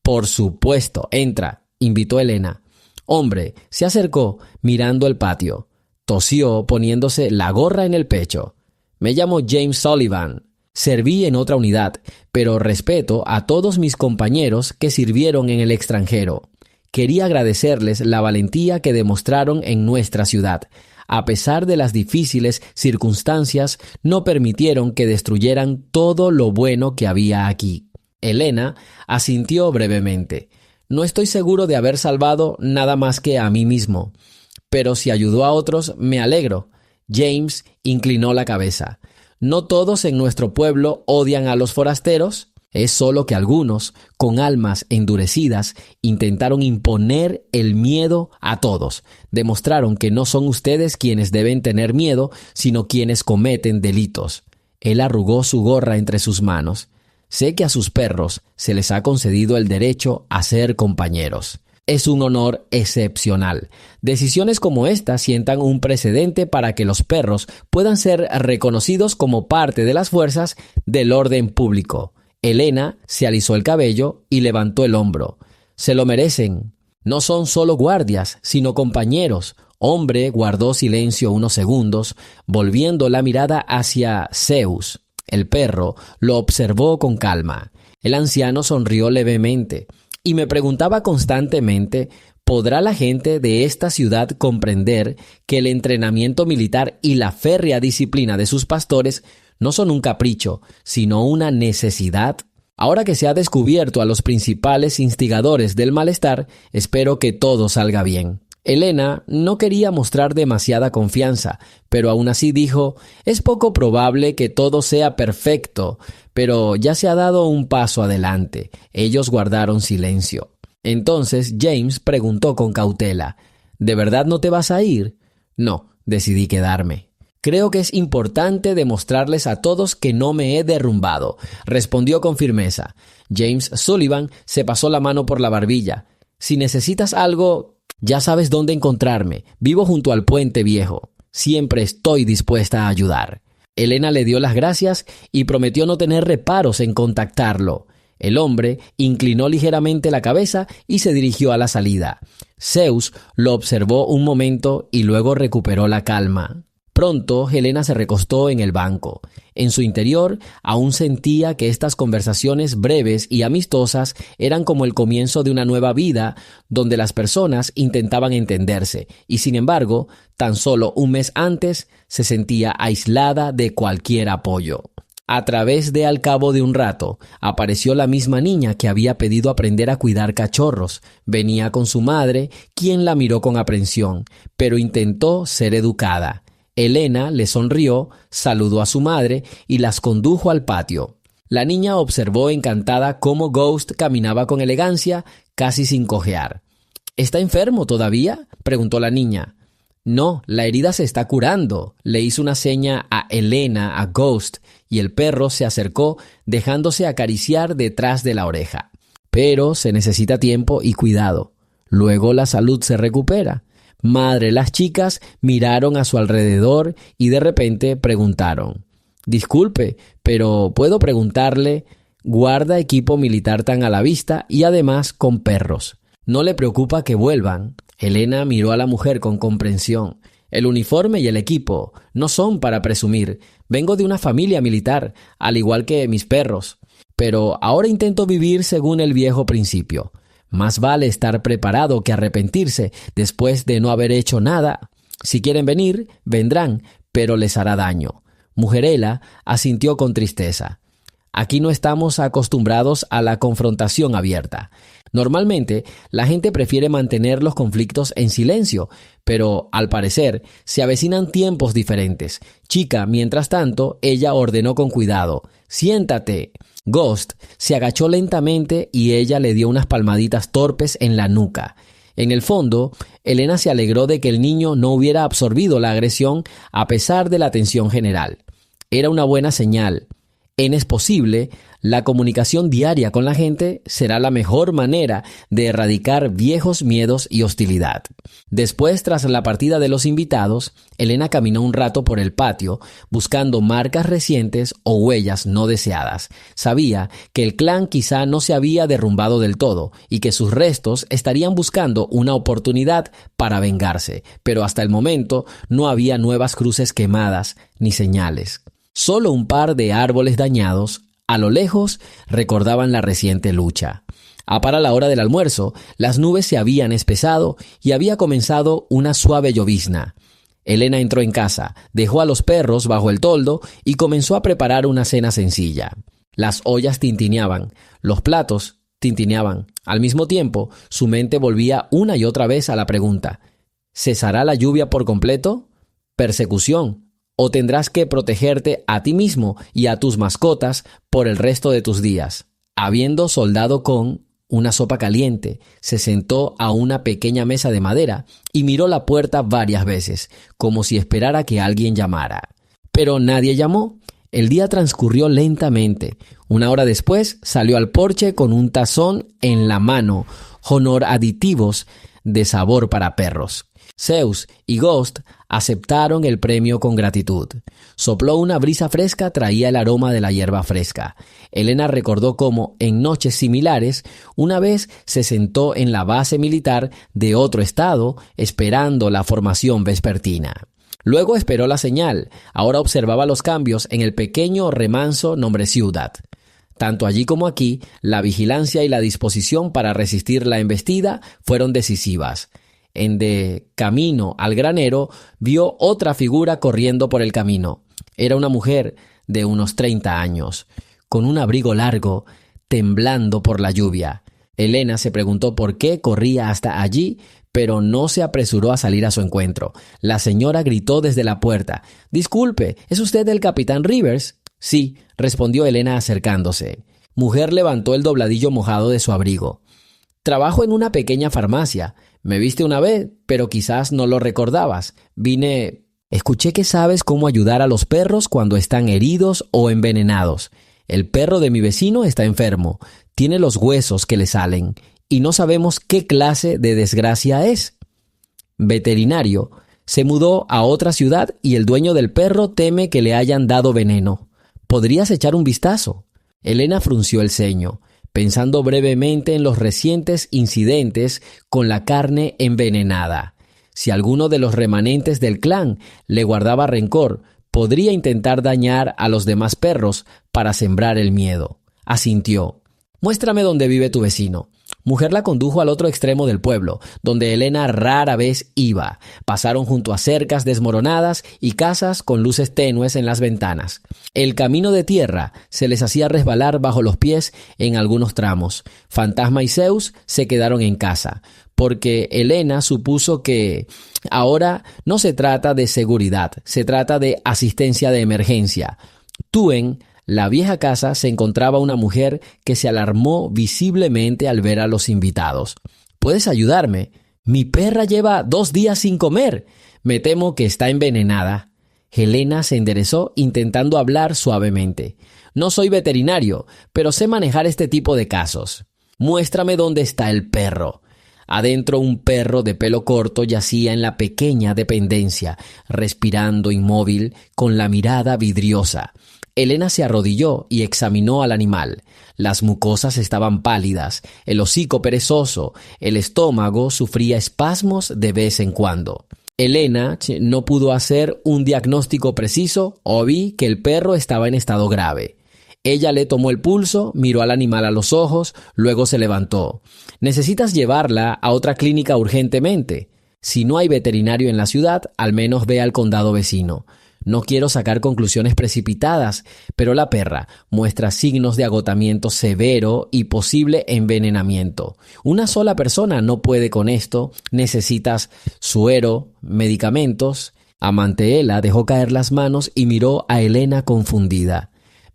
Por supuesto, entra, invitó Elena. Hombre se acercó mirando el patio. Tosió poniéndose la gorra en el pecho. Me llamo James Sullivan. Serví en otra unidad, pero respeto a todos mis compañeros que sirvieron en el extranjero. Quería agradecerles la valentía que demostraron en nuestra ciudad. A pesar de las difíciles circunstancias, no permitieron que destruyeran todo lo bueno que había aquí. Elena asintió brevemente. No estoy seguro de haber salvado nada más que a mí mismo, pero si ayudó a otros, me alegro. James inclinó la cabeza. ¿No todos en nuestro pueblo odian a los forasteros? Es solo que algunos, con almas endurecidas, intentaron imponer el miedo a todos. Demostraron que no son ustedes quienes deben tener miedo, sino quienes cometen delitos. Él arrugó su gorra entre sus manos. Sé que a sus perros se les ha concedido el derecho a ser compañeros. Es un honor excepcional. Decisiones como esta sientan un precedente para que los perros puedan ser reconocidos como parte de las fuerzas del orden público. Elena se alisó el cabello y levantó el hombro. Se lo merecen. No son solo guardias, sino compañeros. Hombre guardó silencio unos segundos, volviendo la mirada hacia Zeus. El perro lo observó con calma. El anciano sonrió levemente y me preguntaba constantemente: ¿podrá la gente de esta ciudad comprender que el entrenamiento militar y la férrea disciplina de sus pastores no son un capricho, sino una necesidad? Ahora que se ha descubierto a los principales instigadores del malestar, espero que todo salga bien. Elena no quería mostrar demasiada confianza, pero aún así dijo: es poco probable que todo sea perfecto, pero ya se ha dado un paso adelante. Ellos guardaron silencio. Entonces James preguntó con cautela: ¿de verdad no te vas a ir? No, decidí quedarme. Creo que es importante demostrarles a todos que no me he derrumbado, respondió con firmeza. James Sullivan se pasó la mano por la barbilla. Si necesitas algo, ya sabes dónde encontrarme. Vivo junto al puente viejo. Siempre estoy dispuesta a ayudar. Elena le dio las gracias y prometió no tener reparos en contactarlo. El hombre inclinó ligeramente la cabeza y se dirigió a la salida. Zeus lo observó un momento y luego recuperó la calma. Pronto, Helena se recostó en el banco. En su interior, aún sentía que estas conversaciones breves y amistosas eran como el comienzo de una nueva vida, donde las personas intentaban entenderse, y sin embargo, tan solo un mes antes, se sentía aislada de cualquier apoyo. A través de al cabo de un rato, apareció la misma niña que había pedido aprender a cuidar cachorros. Venía con su madre, quien la miró con aprensión, pero intentó ser educada. Elena le sonrió, saludó a su madre y las condujo al patio. La niña observó encantada cómo Ghost caminaba con elegancia, casi sin cojear. ¿Está enfermo todavía?, preguntó la niña. No, la herida se está curando, le hizo una seña a Elena, a Ghost, y el perro se acercó dejándose acariciar detrás de la oreja. Pero se necesita tiempo y cuidado. Luego la salud se recupera. Madre, las chicas miraron a su alrededor y de repente preguntaron: disculpe, pero ¿puedo preguntarle? Guarda equipo militar tan a la vista y además con perros. ¿No le preocupa que vuelvan? Elena miró a la mujer con comprensión. El uniforme y el equipo no son para presumir. Vengo de una familia militar, al igual que mis perros. Pero ahora intento vivir según el viejo principio. Más vale estar preparado que arrepentirse después de no haber hecho nada. Si quieren venir, vendrán, pero les hará daño. Mujerela asintió con tristeza. Aquí no estamos acostumbrados a la confrontación abierta. Normalmente, la gente prefiere mantener los conflictos en silencio, pero, al parecer, se avecinan tiempos diferentes. Chica, mientras tanto, ella ordenó con cuidado: «Siéntate». Ghost se agachó lentamente y ella le dio unas palmaditas torpes en la nuca. En el fondo, Elena se alegró de que el niño no hubiera absorbido la agresión a pesar de la tensión general. Era una buena señal. Es posible, la comunicación diaria con la gente será la mejor manera de erradicar viejos miedos y hostilidad. Después, tras la partida de los invitados, Elena caminó un rato por el patio, buscando marcas recientes o huellas no deseadas. Sabía que el clan quizá no se había derrumbado del todo y que sus restos estarían buscando una oportunidad para vengarse, pero hasta el momento no había nuevas cruces quemadas ni señales. Solo un par de árboles dañados, a lo lejos, recordaban la reciente lucha. Para la hora del almuerzo, las nubes se habían espesado y había comenzado una suave llovizna. Elena entró en casa, dejó a los perros bajo el toldo y comenzó a preparar una cena sencilla. Las ollas tintineaban, los platos tintineaban. Al mismo tiempo, su mente volvía una y otra vez a la pregunta: ¿cesará la lluvia por completo? ¿Persecución? ¿O tendrás que protegerte a ti mismo y a tus mascotas por el resto de tus días? Habiendo soldado con una sopa caliente, se sentó a una pequeña mesa de madera y miró la puerta varias veces, como si esperara que alguien llamara. Pero nadie llamó. El día transcurrió lentamente. Una hora después salió al porche con un tazón en la mano, honor aditivos de sabor para perros. Zeus y Ghost aceptaron el premio con gratitud. Sopló una brisa fresca, traía el aroma de la hierba fresca. Elena recordó cómo, en noches similares, una vez se sentó en la base militar de otro estado, esperando la formación vespertina. Luego esperó la señal. Ahora observaba los cambios en el pequeño remanso nombre Ciudad. Tanto allí como aquí, la vigilancia y la disposición para resistir la embestida fueron decisivas. En de camino al granero, vio otra figura corriendo por el camino. Era una mujer de unos 30 años, con un abrigo largo, temblando por la lluvia. Elena se preguntó por qué corría hasta allí, pero no se apresuró a salir a su encuentro. La señora gritó desde la puerta: «Disculpe, ¿es usted el capitán Rivers?» «Sí», respondió Elena acercándose. Mujer levantó el dobladillo mojado de su abrigo. «Trabajo en una pequeña farmacia. Me viste una vez, pero quizás no lo recordabas. Vine... Escuché que sabes cómo ayudar a los perros cuando están heridos o envenenados. El perro de mi vecino está enfermo. Tiene los huesos que le salen y no sabemos qué clase de desgracia es. Veterinario. Se mudó a otra ciudad y el dueño del perro teme que le hayan dado veneno. ¿Podrías echar un vistazo?» Elena frunció el ceño, pensando brevemente en los recientes incidentes con la carne envenenada. Si alguno de los remanentes del clan le guardaba rencor, podría intentar dañar a los demás perros para sembrar el miedo. Asintió. «Muéstrame dónde vive tu vecino». Mujer la condujo al otro extremo del pueblo, donde Elena rara vez iba. Pasaron junto a cercas desmoronadas y casas con luces tenues en las ventanas. El camino de tierra se les hacía resbalar bajo los pies en algunos tramos. Fantasma y Zeus se quedaron en casa, porque Elena supuso que ahora no se trata de seguridad, se trata de asistencia de emergencia. Tuen, la vieja casa, se encontraba una mujer que se alarmó visiblemente al ver a los invitados. «¿Puedes ayudarme? Mi perra lleva 2 días sin comer. Me temo que está envenenada». Helena se enderezó intentando hablar suavemente. «No soy veterinario, pero sé manejar este tipo de casos. Muéstrame dónde está el perro». Adentro, un perro de pelo corto yacía en la pequeña dependencia, respirando inmóvil, con la mirada vidriosa. Elena se arrodilló y examinó al animal. Las mucosas estaban pálidas, el hocico perezoso, el estómago sufría espasmos de vez en cuando. Elena no pudo hacer un diagnóstico preciso o vi que el perro estaba en estado grave. Ella le tomó el pulso, miró al animal a los ojos, luego se levantó. «Necesitas llevarla a otra clínica urgentemente. Si no hay veterinario en la ciudad, al menos ve al condado vecino. No quiero sacar conclusiones precipitadas, pero la perra muestra signos de agotamiento severo y posible envenenamiento. Una sola persona no puede con esto. Necesitas suero, medicamentos». Amanteela dejó caer las manos y miró a Elena confundida.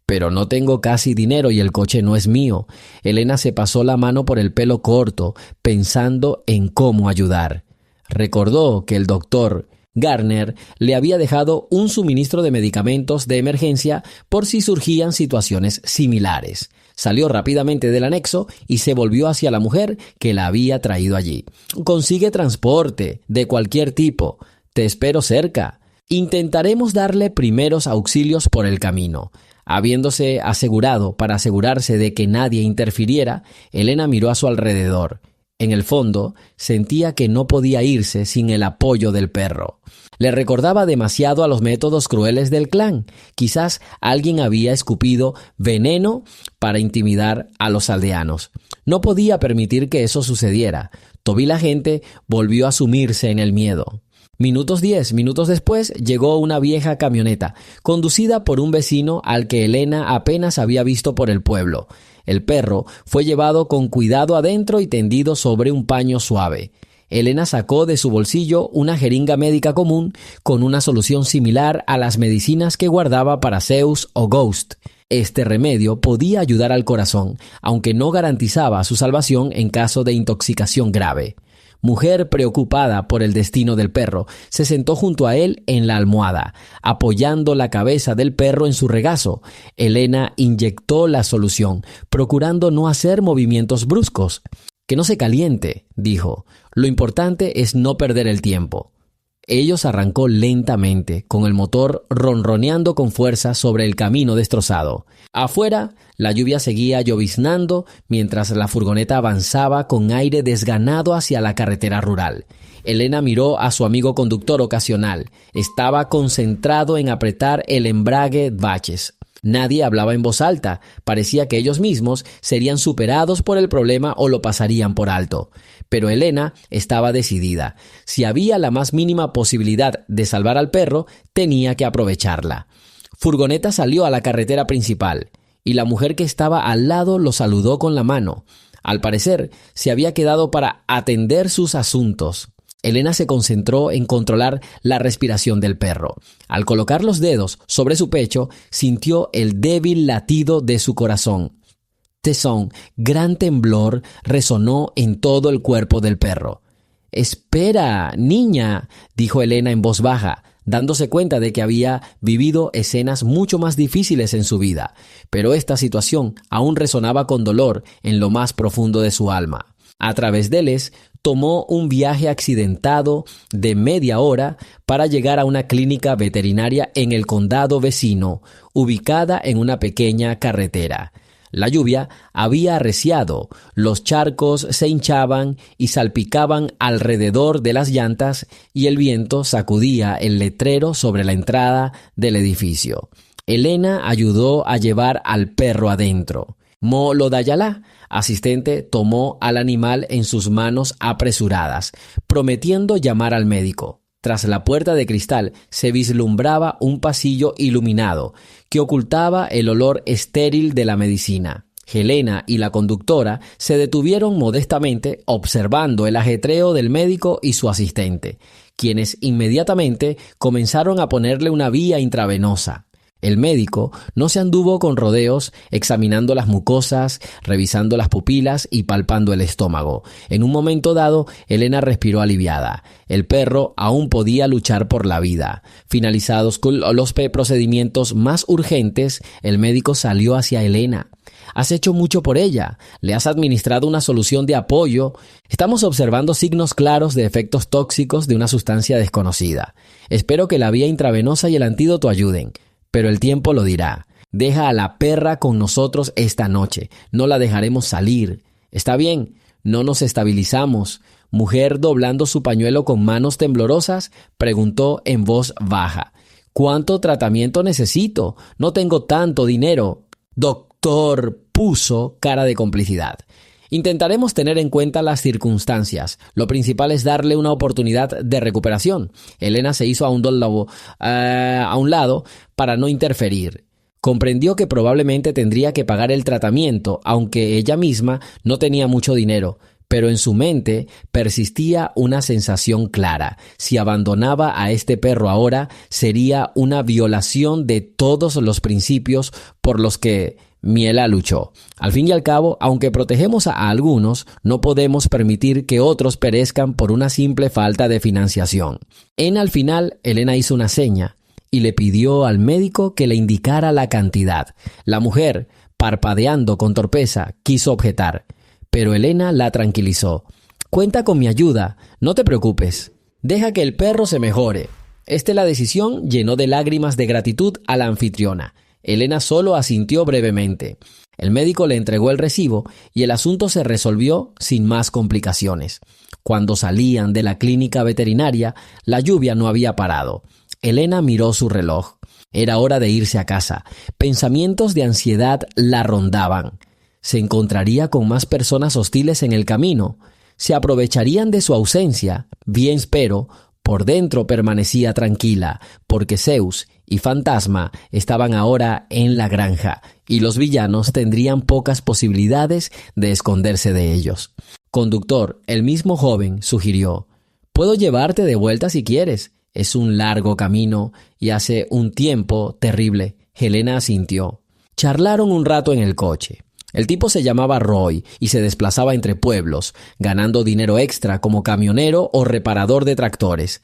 «Pero no tengo casi dinero y el coche no es mío». Elena se pasó la mano por el pelo corto, pensando en cómo ayudar. Recordó que el doctor Garner le había dejado un suministro de medicamentos de emergencia por si surgían situaciones similares. Salió rápidamente del anexo y se volvió hacia la mujer que la había traído allí. «Consigue transporte de cualquier tipo. Te espero cerca. Intentaremos darle primeros auxilios por el camino». Habiéndose asegurado para asegurarse de que nadie interfiriera, Elena miró a su alrededor. En el fondo, sentía que no podía irse sin el apoyo del perro. Le recordaba demasiado a los métodos crueles del clan. Quizás alguien había escupido veneno para intimidar a los aldeanos. No podía permitir que eso sucediera. Toby la gente volvió a sumirse en el miedo. 10 minutos después llegó una vieja camioneta, conducida por un vecino al que Elena apenas había visto por el pueblo. El perro fue llevado con cuidado adentro y tendido sobre un paño suave. Elena sacó de su bolsillo una jeringa médica común con una solución similar a las medicinas que guardaba para Zeus o Ghost. Este remedio podía ayudar al corazón, aunque no garantizaba su salvación en caso de intoxicación grave. Mujer preocupada por el destino del perro, se sentó junto a él en la almohada, apoyando la cabeza del perro en su regazo. Elena inyectó la solución, procurando no hacer movimientos bruscos. «Que no se caliente», dijo. «Lo importante es no perder el tiempo». Ellos arrancó lentamente, con el motor ronroneando con fuerza sobre el camino destrozado. Afuera, la lluvia seguía lloviznando mientras la furgoneta avanzaba con aire desganado hacia la carretera rural. Elena miró a su amigo conductor ocasional. Estaba concentrado en apretar el embrague baches. Nadie hablaba en voz alta. Parecía que ellos mismos serían superados por el problema o lo pasarían por alto. Pero Elena estaba decidida. Si había la más mínima posibilidad de salvar al perro, tenía que aprovecharla. Furgoneta salió a la carretera principal y la mujer que estaba al lado lo saludó con la mano. Al parecer, se había quedado para atender sus asuntos. Elena se concentró en controlar la respiración del perro. Al colocar los dedos sobre su pecho, sintió el débil latido de su corazón. Tesón, gran temblor, resonó en todo el cuerpo del perro. «Espera, niña», dijo Elena en voz baja, dándose cuenta de que había vivido escenas mucho más difíciles en su vida, pero esta situación aún resonaba con dolor en lo más profundo de su alma. A través de Les, tomó un viaje accidentado de media hora para llegar a una clínica veterinaria en el condado vecino, ubicada en una pequeña carretera. La lluvia había arreciado, los charcos se hinchaban y salpicaban alrededor de las llantas y el viento sacudía el letrero sobre la entrada del edificio. Elena ayudó a llevar al perro adentro. Mo Lodayalá, asistente, tomó al animal en sus manos apresuradas, prometiendo llamar al médico. Tras la puerta de cristal se vislumbraba un pasillo iluminado que ocultaba el olor estéril de la medicina. Helena y la conductora se detuvieron modestamente observando el ajetreo del médico y su asistente, quienes inmediatamente comenzaron a ponerle una vía intravenosa. El médico no se anduvo con rodeos, examinando las mucosas, revisando las pupilas y palpando el estómago. En un momento dado, Elena respiró aliviada. El perro aún podía luchar por la vida. Finalizados los procedimientos más urgentes, el médico salió hacia Elena. «Has hecho mucho por ella. Le has administrado una solución de apoyo. Estamos observando signos claros de efectos tóxicos de una sustancia desconocida. Espero que la vía intravenosa y el antídoto ayuden. Pero el tiempo lo dirá. Deja a la perra con nosotros esta noche. No la dejaremos salir. ¿Está bien? No nos estabilizamos». Mujer, doblando su pañuelo con manos temblorosas, preguntó en voz baja. «¿Cuánto tratamiento necesito? No tengo tanto dinero». «Doctor», puso cara de complicidad. «Intentaremos tener en cuenta las circunstancias. Lo principal es darle una oportunidad de recuperación». Elena se hizo a un lado para no interferir. Comprendió que probablemente tendría que pagar el tratamiento, aunque ella misma no tenía mucho dinero. Pero en su mente persistía una sensación clara. Si abandonaba a este perro ahora, sería una violación de todos los principios por los que Miela luchó. Al fin y al cabo, aunque protegemos a algunos, no podemos permitir que otros perezcan por una simple falta de financiación. Al final, Elena hizo una seña y le pidió al médico que le indicara la cantidad. La mujer, parpadeando con torpeza, quiso objetar, pero Elena la tranquilizó. «Cuenta con mi ayuda, no te preocupes. Deja que el perro se mejore». La decisión llenó de lágrimas de gratitud a la anfitriona. Elena solo asintió brevemente. El médico le entregó el recibo y el asunto se resolvió sin más complicaciones. Cuando salían de la clínica veterinaria, la lluvia no había parado. Elena miró su reloj. Era hora de irse a casa. Pensamientos de ansiedad la rondaban. ¿Se encontraría con más personas hostiles en el camino? ¿Se aprovecharían de su ausencia? Bien, pero por dentro permanecía tranquila, porque Zeus y Fantasma estaban ahora en la granja, y los villanos tendrían pocas posibilidades de esconderse de ellos. «Conductor», el mismo joven sugirió, «puedo llevarte de vuelta si quieres. Es un largo camino y hace un tiempo terrible». Helena asintió. Charlaron un rato en el coche. El tipo se llamaba Roy y se desplazaba entre pueblos, ganando dinero extra como camionero o reparador de tractores.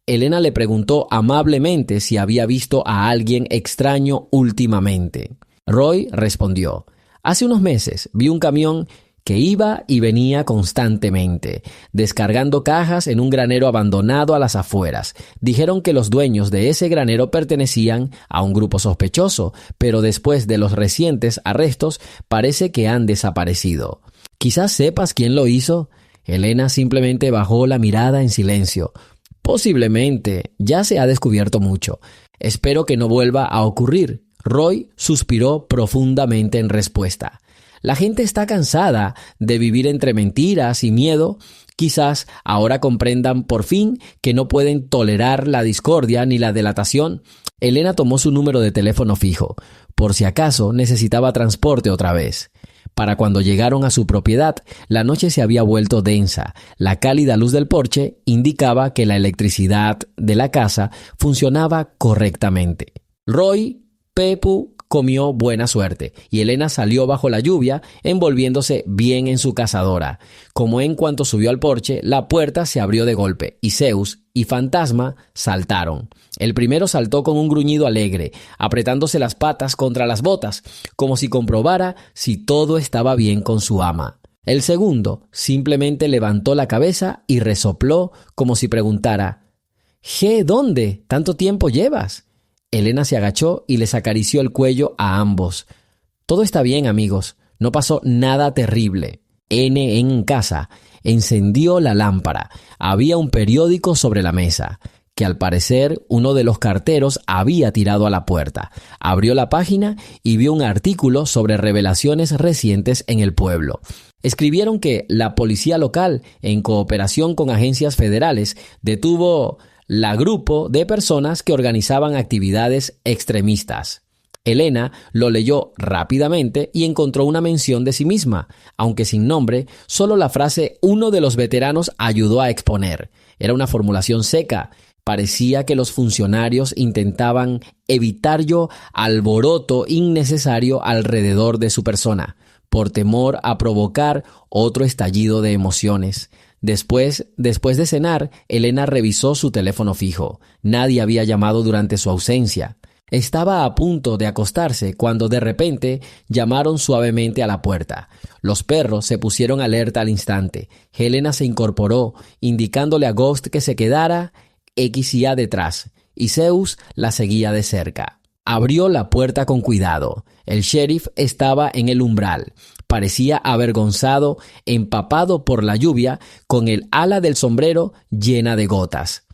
Elena le preguntó amablemente si había visto a alguien extraño últimamente. Roy respondió: «Hace unos meses vi un camión que iba y venía constantemente, descargando cajas en un granero abandonado a las afueras. Dijeron que los dueños de ese granero pertenecían a un grupo sospechoso, pero después de los recientes arrestos parece que han desaparecido. Quizás sepas quién lo hizo». Elena simplemente bajó la mirada en silencio. «Posiblemente, ya se ha descubierto mucho. Espero que no vuelva a ocurrir». Roy suspiró profundamente en respuesta. La gente está cansada de vivir entre mentiras y miedo. Quizás ahora comprendan por fin que no pueden tolerar la discordia ni la delatación. Elena tomó su número de teléfono fijo, por si acaso necesitaba transporte otra vez. Para cuando llegaron a su propiedad, la noche se había vuelto densa. La cálida luz del porche indicaba que la electricidad de la casa funcionaba correctamente. Roy, Pepu, comió buena suerte y Elena salió bajo la lluvia envolviéndose bien en su cazadora. Como en cuanto subió al porche, la puerta se abrió de golpe y Zeus y Fantasma saltaron. El primero saltó con un gruñido alegre, apretándose las patas contra las botas, como si comprobara si todo estaba bien con su ama. El segundo simplemente levantó la cabeza y resopló como si preguntara: «¿Dónde? ¿Tanto tiempo llevas?». Elena se agachó y les acarició el cuello a ambos. «Todo está bien, amigos. No pasó nada terrible». En casa encendió la lámpara. Había un periódico sobre la mesa, que al parecer uno de los carteros había tirado a la puerta. Abrió la página y vio un artículo sobre revelaciones recientes en el pueblo. Escribieron que la policía local, en cooperación con agencias federales, detuvo la grupo de personas que organizaban actividades extremistas. Elena lo leyó rápidamente y encontró una mención de sí misma, aunque sin nombre. Solo la frase «uno de los veteranos» ayudó a exponer. Era una formulación seca. Parecía que los funcionarios intentaban evitar alboroto innecesario alrededor de su persona, por temor a provocar otro estallido de emociones. Después de cenar, Elena revisó su teléfono fijo. Nadie había llamado durante su ausencia. Estaba a punto de acostarse cuando de repente llamaron suavemente a la puerta. Los perros se pusieron alerta al instante. Elena se incorporó, indicándole a Ghost que se quedara X y A detrás, y Zeus la seguía de cerca. Abrió la puerta con cuidado. El sheriff estaba en el umbral. Parecía avergonzado, empapado por la lluvia, con el ala del sombrero llena de gotas.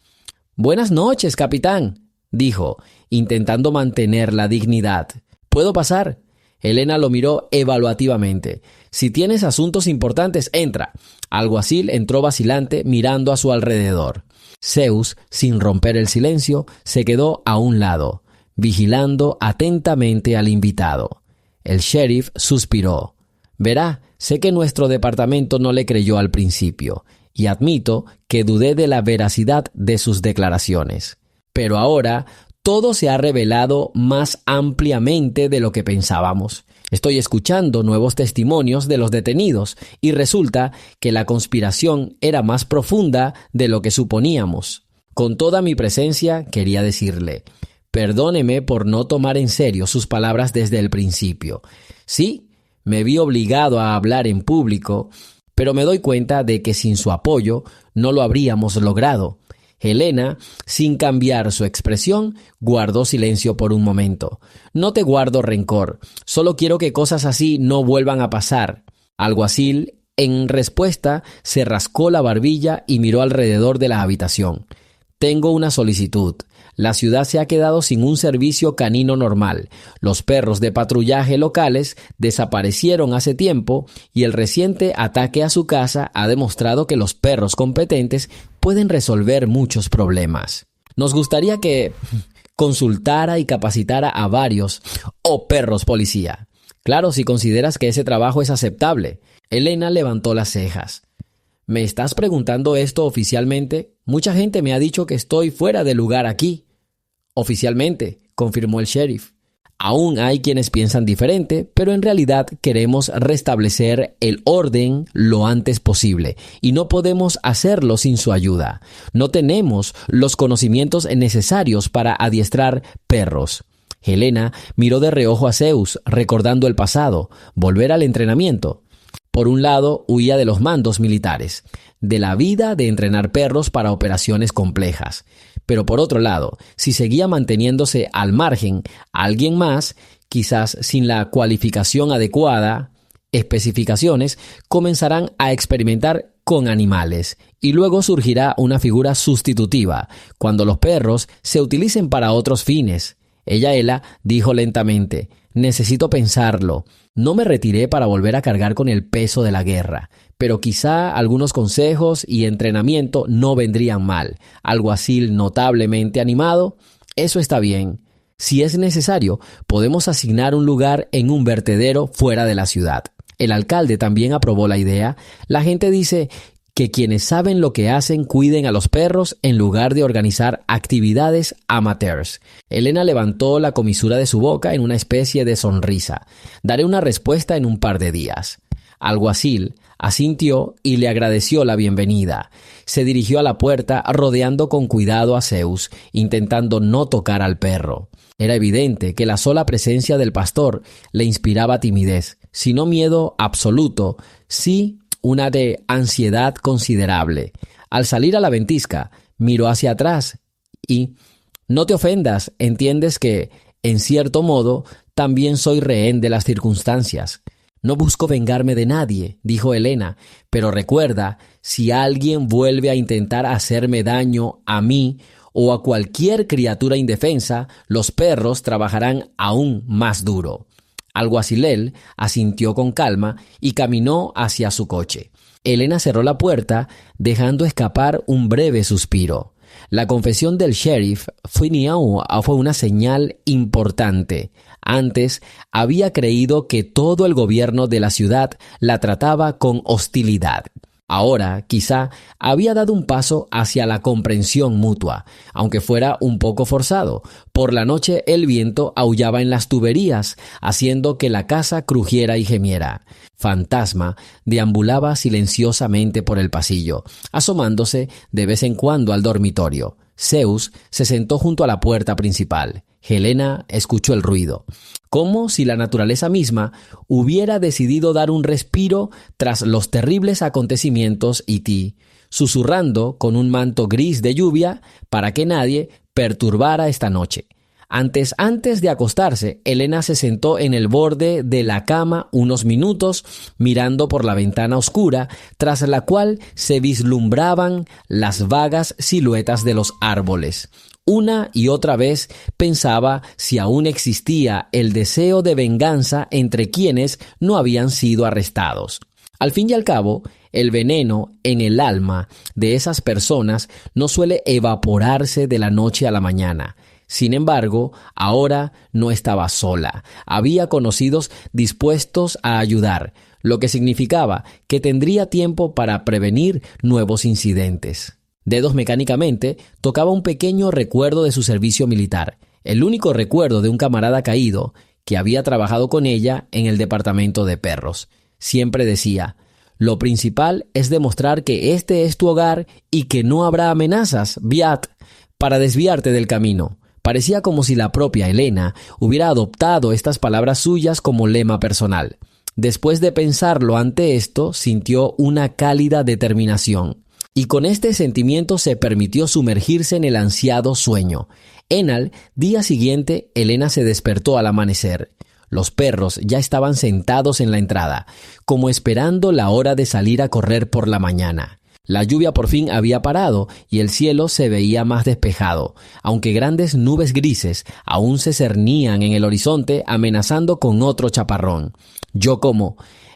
«Buenas noches, capitán», dijo, intentando mantener la dignidad. «¿Puedo pasar?». Elena lo miró evaluativamente. «Si tienes asuntos importantes, entra». Alguacil entró vacilante, mirando a su alrededor. Zeus, sin romper el silencio, se quedó a un lado, vigilando atentamente al invitado. El sheriff suspiró. «Verá, sé que nuestro departamento no le creyó al principio, y admito que dudé de la veracidad de sus declaraciones. Pero ahora todo se ha revelado más ampliamente de lo que pensábamos. Estoy escuchando nuevos testimonios de los detenidos y resulta que la conspiración era más profunda de lo que suponíamos. Con toda mi presencia quería decirle, perdóneme por no tomar en serio sus palabras desde el principio. Sí, me vi obligado a hablar en público, pero me doy cuenta de que sin su apoyo no lo habríamos logrado». Elena, sin cambiar su expresión, guardó silencio por un momento. «No te guardo rencor, solo quiero que cosas así no vuelvan a pasar». Alguacil, en respuesta, se rascó la barbilla y miró alrededor de la habitación. «Tengo una solicitud. La ciudad se ha quedado sin un servicio canino normal. Los perros de patrullaje locales desaparecieron hace tiempo y el reciente ataque a su casa ha demostrado que los perros competentes pueden resolver muchos problemas. Nos gustaría que consultara y capacitara a varios perros policía. Claro, si consideras que ese trabajo es aceptable». Elena levantó las cejas. «¿Me estás preguntando esto oficialmente? Mucha gente me ha dicho que estoy fuera de lugar aquí». «Oficialmente», confirmó el sheriff. Aún hay quienes piensan diferente, pero en realidad queremos restablecer el orden lo antes posible y no podemos hacerlo sin su ayuda. No tenemos los conocimientos necesarios para adiestrar perros. Helena miró de reojo a Zeus, recordando el pasado, volver al entrenamiento. Por un lado, huía de los mandos militares, de la vida de entrenar perros para operaciones complejas. Pero por otro lado, si seguía manteniéndose al margen, alguien más, quizás sin la cualificación adecuada, especificaciones, comenzarán a experimentar con animales y luego surgirá una figura sustitutiva, cuando los perros se utilicen para otros fines. Ella dijo lentamente: «Necesito pensarlo. No me retiré para volver a cargar con el peso de la guerra, pero quizá algunos consejos y entrenamiento no vendrían mal. Alguacil notablemente animado, eso está bien. Si es necesario, podemos asignar un lugar en un vertedero fuera de la ciudad». El alcalde también aprobó la idea. La gente dice que quienes saben lo que hacen cuiden a los perros en lugar de organizar actividades amateurs. Helena levantó la comisura de su boca en una especie de sonrisa. «Daré una respuesta en un par de días». Alguacil asintió y le agradeció la bienvenida. Se dirigió a la puerta rodeando con cuidado a Zeus, intentando no tocar al perro. Era evidente que la sola presencia del pastor le inspiraba timidez, si no miedo absoluto, sí una de ansiedad considerable. Al salir a la ventisca, miró hacia atrás y: «No te ofendas, entiendes que, en cierto modo, también soy rehén de las circunstancias». «No busco vengarme de nadie», dijo Helena, «pero recuerda, si alguien vuelve a intentar hacerme daño a mí o a cualquier criatura indefensa, los perros trabajarán aún más duro». Alguacil asintió con calma y caminó hacia su coche. Helena cerró la puerta, dejando escapar un breve suspiro. La confesión del sheriff fue una señal importante. Antes había creído que todo el gobierno de la ciudad la trataba con hostilidad. Ahora, quizá, había dado un paso hacia la comprensión mutua, aunque fuera un poco forzado. Por la noche el viento aullaba en las tuberías, haciendo que la casa crujiera y gemiera. Fantasma deambulaba silenciosamente por el pasillo, asomándose de vez en cuando al dormitorio. Zeus se sentó junto a la puerta principal. Helena escuchó el ruido, como si la naturaleza misma hubiera decidido dar un respiro tras los terribles acontecimientos susurrando con un manto gris de lluvia para que nadie perturbara esta noche. Antes de acostarse, Helena se sentó en el borde de la cama unos minutos, mirando por la ventana oscura, tras la cual se vislumbraban las vagas siluetas de los árboles. Una y otra vez pensaba si aún existía el deseo de venganza entre quienes no habían sido arrestados. Al fin y al cabo, el veneno en el alma de esas personas no suele evaporarse de la noche a la mañana. Sin embargo, ahora no estaba sola. Había conocidos dispuestos a ayudar, lo que significaba que tendría tiempo para prevenir nuevos incidentes. Dedos mecánicamente tocaba un pequeño recuerdo de su servicio militar, el único recuerdo de un camarada caído que había trabajado con ella en el departamento de perros. Siempre decía: «Lo principal es demostrar que este es tu hogar y que no habrá amenazas, Viat, para desviarte del camino». Parecía como si la propia Helena hubiera adoptado estas palabras suyas como lema personal. Después de pensarlo ante esto, sintió una cálida determinación. Y con este sentimiento se permitió sumergirse en el ansiado sueño. Al día siguiente, Helena se despertó al amanecer. Los perros ya estaban sentados en la entrada, como esperando la hora de salir a correr por la mañana. La lluvia por fin había parado y el cielo se veía más despejado, aunque grandes nubes grises aún se cernían en el horizonte amenazando con otro chaparrón.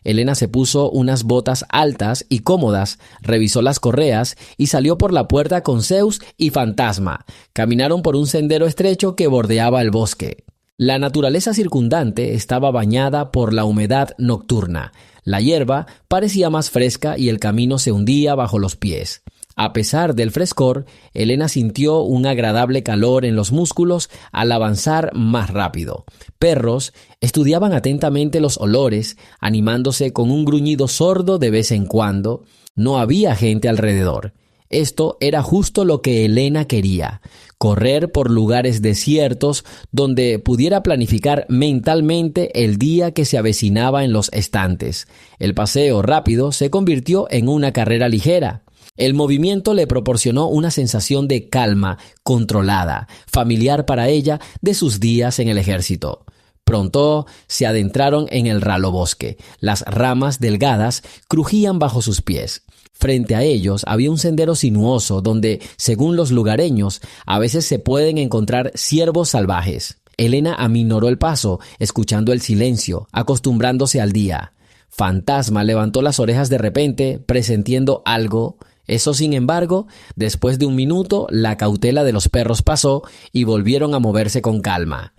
Helena se puso unas botas altas y cómodas, revisó las correas y salió por la puerta con Zeus y Fantasma. Caminaron por un sendero estrecho que bordeaba el bosque. La naturaleza circundante estaba bañada por la humedad nocturna. La hierba parecía más fresca y el camino se hundía bajo los pies. A pesar del frescor, Elena sintió un agradable calor en los músculos al avanzar más rápido. Perros estudiaban atentamente los olores, animándose con un gruñido sordo de vez en cuando. No había gente alrededor. Esto era justo lo que Elena quería: correr por lugares desiertos donde pudiera planificar mentalmente el día que se avecinaba en los estantes. El paseo rápido se convirtió en una carrera ligera. El movimiento le proporcionó una sensación de calma controlada, familiar para ella de sus días en el ejército. Pronto se adentraron en el ralo bosque. Las ramas delgadas crujían bajo sus pies. Frente a ellos había un sendero sinuoso donde, según los lugareños, a veces se pueden encontrar ciervos salvajes. Elena aminoró el paso, escuchando el silencio, acostumbrándose al día. Fantasma levantó las orejas de repente, presintiendo algo. Eso, sin embargo, después de un minuto, la cautela de los perros pasó y volvieron a moverse con calma.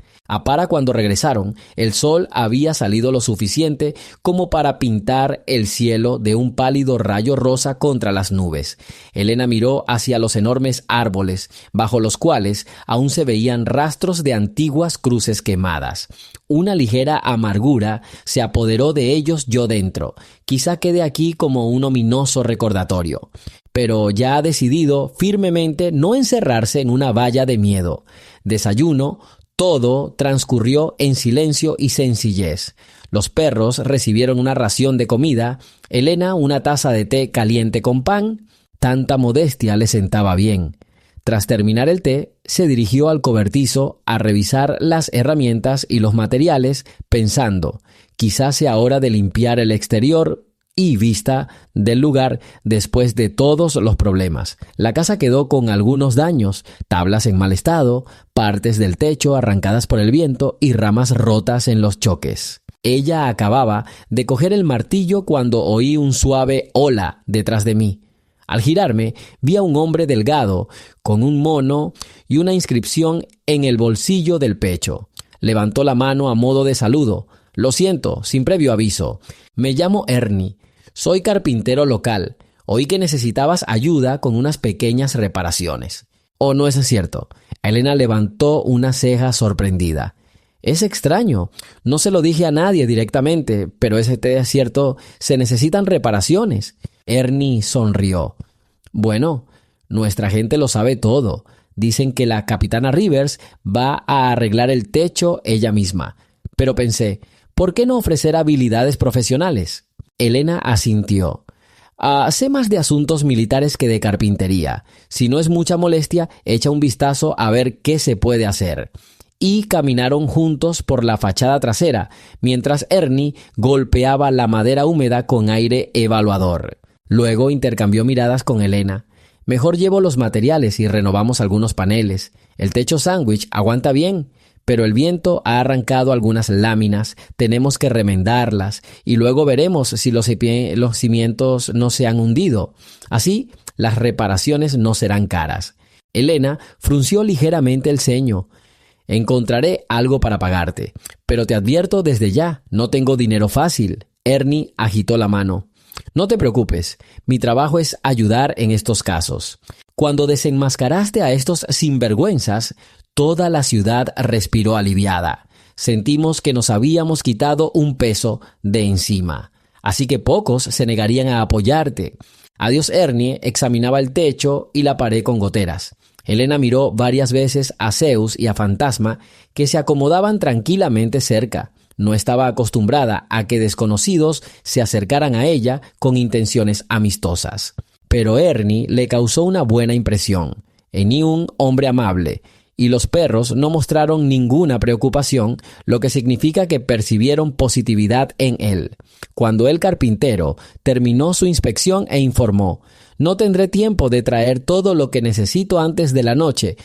Para cuando regresaron, el sol había salido lo suficiente como para pintar el cielo de un pálido rayo rosa contra las nubes. Elena miró hacia los enormes árboles, bajo los cuales aún se veían rastros de antiguas cruces quemadas. Una ligera amargura se apoderó de ellos yo dentro. Quizá quede aquí como un ominoso recordatorio. Pero ya ha decidido firmemente no encerrarse en una valla de miedo. Desayuno. Todo transcurrió en silencio y sencillez. Los perros recibieron una ración de comida, Elena una taza de té caliente con pan. Tanta modestia le sentaba bien. Tras terminar el té, se dirigió al cobertizo a revisar las herramientas y los materiales, pensando, quizás sea hora de limpiar el exterior y vista del lugar después de todos los problemas. La casa quedó con algunos daños: tablas en mal estado, partes del techo arrancadas por el viento y ramas rotas en los choques. Ella acababa de coger el martillo cuando oí un suave hola detrás de mí. Al girarme, vi a un hombre delgado, con un mono y una inscripción en el bolsillo del pecho. Levantó la mano a modo de saludo. «Lo siento, sin previo aviso. Me llamo Ernie. Soy carpintero local. Oí que necesitabas ayuda con unas pequeñas reparaciones». «¿O no es cierto?». Elena levantó una ceja sorprendida. «Es extraño. No se lo dije a nadie directamente, pero es cierto, se necesitan reparaciones». Ernie sonrió. «Bueno, nuestra gente lo sabe todo. Dicen que la capitana Rivers va a arreglar el techo ella misma. Pero pensé, ¿por qué no ofrecer habilidades profesionales?». Elena asintió. Sé más de asuntos militares que de carpintería. Si no es mucha molestia, echa un vistazo a ver qué se puede hacer. Y caminaron juntos por la fachada trasera, mientras Ernie golpeaba la madera húmeda con aire evaluador. Luego intercambió miradas con Elena. «Mejor llevo los materiales y renovamos algunos paneles. El techo sándwich aguanta bien, pero el viento ha arrancado algunas láminas, tenemos que remendarlas y luego veremos si los cimientos no se han hundido. Así, las reparaciones no serán caras». Elena frunció ligeramente el ceño. «Encontraré algo para pagarte, pero te advierto desde ya, no tengo dinero fácil». Ernie agitó la mano. «No te preocupes, mi trabajo es ayudar en estos casos». Cuando desenmascaraste a estos sinvergüenzas, toda la ciudad respiró aliviada. Sentimos que nos habíamos quitado un peso de encima. Así que pocos se negarían a apoyarte. Adiós. Ernie examinaba el techo y la pared con goteras. Elena miró varias veces a Zeus y a Fantasma, que se acomodaban tranquilamente cerca. No estaba acostumbrada a que desconocidos se acercaran a ella con intenciones amistosas. Pero Ernie le causó una buena impresión. Ni un hombre amable, y los perros no mostraron ninguna preocupación, lo que significa que percibieron positividad en él. Cuando el carpintero terminó su inspección e informó: «No tendré tiempo de traer todo lo que necesito antes de la noche,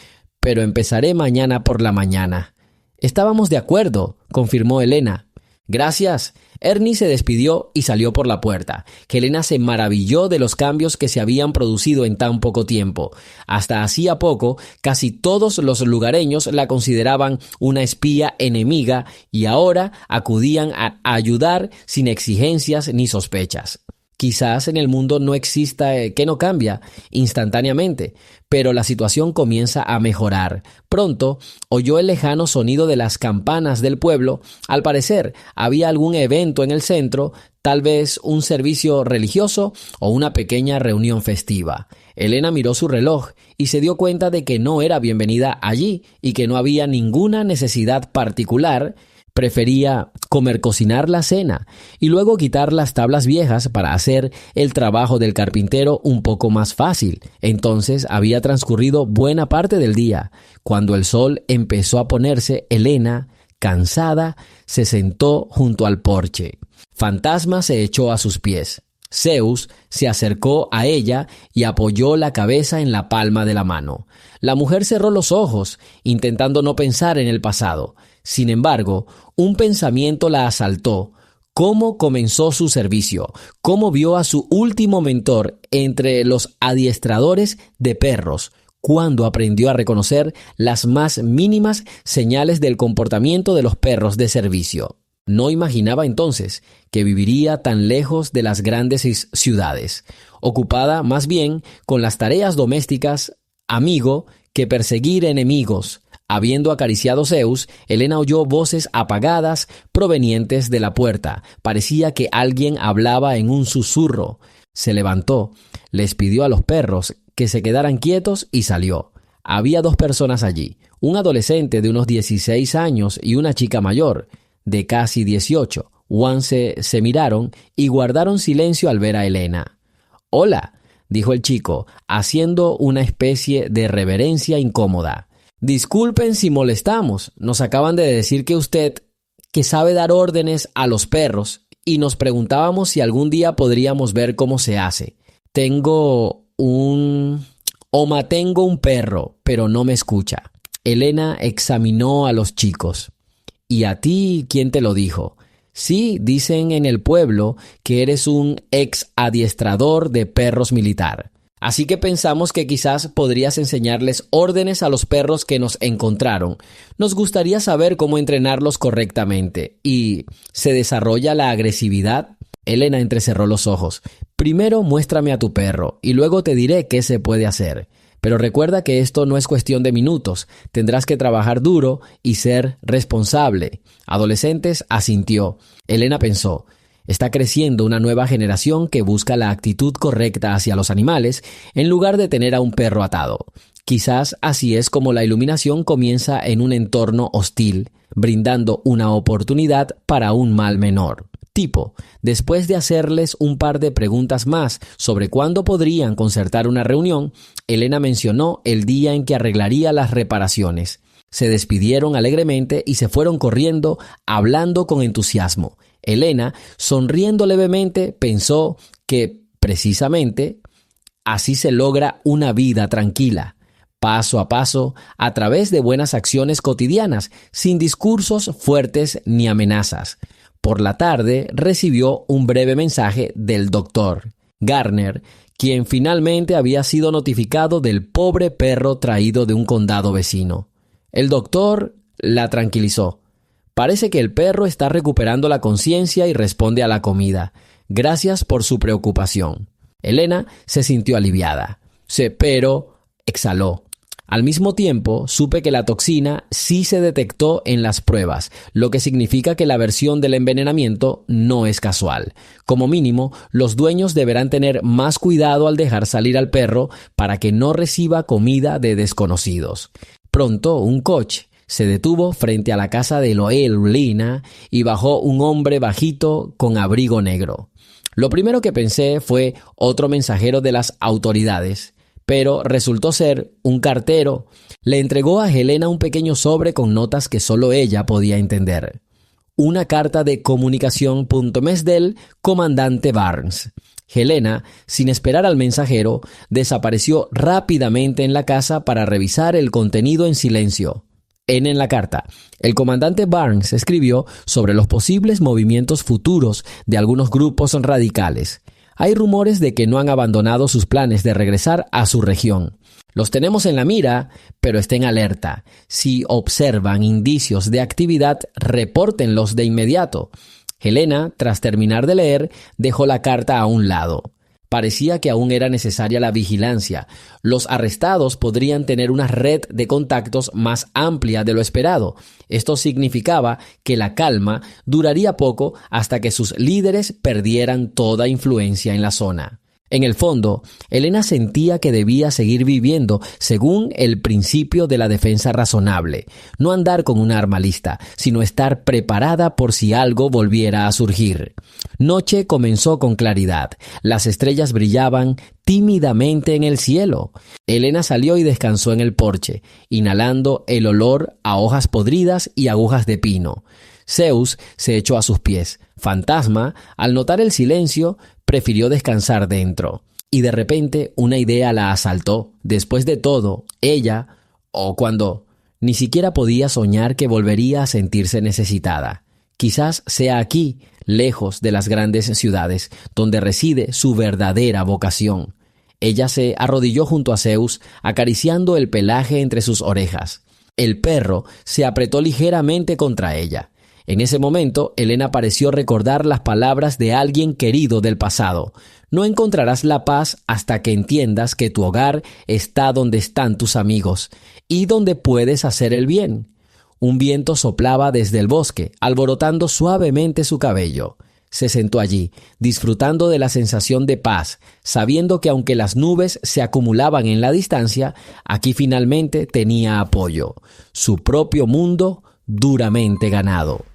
pero empezaré mañana por la mañana». «Estábamos de acuerdo», confirmó Elena. «Gracias». Ernie se despidió y salió por la puerta. Elena se maravilló de los cambios que se habían producido en tan poco tiempo. Hasta hacía poco, casi todos los lugareños la consideraban una espía enemiga y ahora acudían a ayudar sin exigencias ni sospechas. Quizás en el mundo no exista que no cambia instantáneamente, pero la situación comienza a mejorar. Pronto oyó el lejano sonido de las campanas del pueblo. Al parecer, había algún evento en el centro, tal vez un servicio religioso o una pequeña reunión festiva. Elena miró su reloj y se dio cuenta de que no era bienvenida allí y que no había ninguna necesidad particular. Prefería cocinar la cena y luego quitar las tablas viejas para hacer el trabajo del carpintero un poco más fácil. Entonces había transcurrido buena parte del día. Cuando el sol empezó a ponerse, Elena, cansada, se sentó junto al porche. Fantasma se echó a sus pies. Zeus se acercó a ella y apoyó la cabeza en la palma de la mano. La mujer cerró los ojos, intentando no pensar en el pasado. Sin embargo, un pensamiento la asaltó. ¿Cómo comenzó su servicio? ¿Cómo vio a su último mentor entre los adiestradores de perros? ¿Cuándo aprendió a reconocer las más mínimas señales del comportamiento de los perros de servicio? No imaginaba entonces que viviría tan lejos de las grandes ciudades, ocupada más bien con las tareas domésticas, amigo, que perseguir enemigos. Habiendo acariciado Zeus, Elena oyó voces apagadas provenientes de la puerta. Parecía que alguien hablaba en un susurro. Se levantó, les pidió a los perros que se quedaran quietos y salió. Había 2 personas allí, un adolescente de unos 16 años y una chica mayor, de casi 18. Se miraron y guardaron silencio al ver a Elena. «Hola», dijo el chico, haciendo una especie de reverencia incómoda. «Disculpen si molestamos. Nos acaban de decir que usted, que sabe dar órdenes a los perros, y nos preguntábamos si algún día podríamos ver cómo se hace. Tengo un perro, pero no me escucha». Elena examinó a los chicos. «¿Y a ti quién te lo dijo?» «Sí, dicen en el pueblo que eres un ex adiestrador de perros militar. Así que pensamos que quizás podrías enseñarles órdenes a los perros que nos encontraron. Nos gustaría saber cómo entrenarlos correctamente. ¿Y se desarrolla la agresividad?» Elena entrecerró los ojos. «Primero muéstrame a tu perro y luego te diré qué se puede hacer. Pero recuerda que esto no es cuestión de minutos. Tendrás que trabajar duro y ser responsable». Adolescentes asintió. Elena pensó: está creciendo una nueva generación que busca la actitud correcta hacia los animales en lugar de tener a un perro atado. Quizás así es como la iluminación comienza en un entorno hostil, brindando una oportunidad para un mal menor. Tipo, después de hacerles un par de preguntas más sobre cuándo podrían concertar una reunión, Elena mencionó el día en que arreglaría las reparaciones. Se despidieron alegremente y se fueron corriendo, hablando con entusiasmo. Elena, sonriendo levemente, pensó que, precisamente, así se logra una vida tranquila, paso a paso, a través de buenas acciones cotidianas, sin discursos fuertes ni amenazas. Por la tarde recibió un breve mensaje del doctor Garner, quien finalmente había sido notificado del pobre perro traído de un condado vecino. El doctor la tranquilizó. «Parece que el perro está recuperando la conciencia y responde a la comida. Gracias por su preocupación». Elena se sintió aliviada. Pero exhaló. Al mismo tiempo, supe que la toxina sí se detectó en las pruebas, lo que significa que la versión del envenenamiento no es casual. Como mínimo, los dueños deberán tener más cuidado al dejar salir al perro para que no reciba comida de desconocidos. Pronto, un coche se detuvo frente a la casa de Elena y bajó un hombre bajito con abrigo negro. Lo primero que pensé fue otro mensajero de las autoridades, pero resultó ser un cartero. Le entregó a Helena un pequeño sobre con notas que solo ella podía entender. Una carta de comunicación .mes del comandante Barnes. Helena, sin esperar al mensajero, desapareció rápidamente en la casa para revisar el contenido en silencio. En la carta, el comandante Barnes escribió sobre los posibles movimientos futuros de algunos grupos radicales. Hay rumores de que no han abandonado sus planes de regresar a su región. Los tenemos en la mira, pero estén alerta. Si observan indicios de actividad, repórtenlos de inmediato. Helena, tras terminar de leer, dejó la carta a un lado. Parecía que aún era necesaria la vigilancia. Los arrestados podrían tener una red de contactos más amplia de lo esperado. Esto significaba que la calma duraría poco hasta que sus líderes perdieran toda influencia en la zona. En el fondo, Helena sentía que debía seguir viviendo según el principio de la defensa razonable, no andar con un arma lista, sino estar preparada por si algo volviera a surgir. Noche comenzó con claridad. Las estrellas brillaban tímidamente en el cielo. Helena salió y descansó en el porche, inhalando el olor a hojas podridas y agujas de pino. Zeus se echó a sus pies. Fantasma, al notar el silencio, prefirió descansar dentro. Y de repente una idea la asaltó. Después de todo, ella, o cuando ni siquiera podía soñar que volvería a sentirse necesitada. Quizás sea aquí, lejos de las grandes ciudades, donde reside su verdadera vocación. Ella se arrodilló junto a Zeus, acariciando el pelaje entre sus orejas. El perro se apretó ligeramente contra ella. En ese momento, Helena pareció recordar las palabras de alguien querido del pasado. No encontrarás la paz hasta que entiendas que tu hogar está donde están tus amigos y donde puedes hacer el bien. Un viento soplaba desde el bosque, alborotando suavemente su cabello. Se sentó allí, disfrutando de la sensación de paz, sabiendo que aunque las nubes se acumulaban en la distancia, aquí finalmente tenía apoyo, su propio mundo duramente ganado.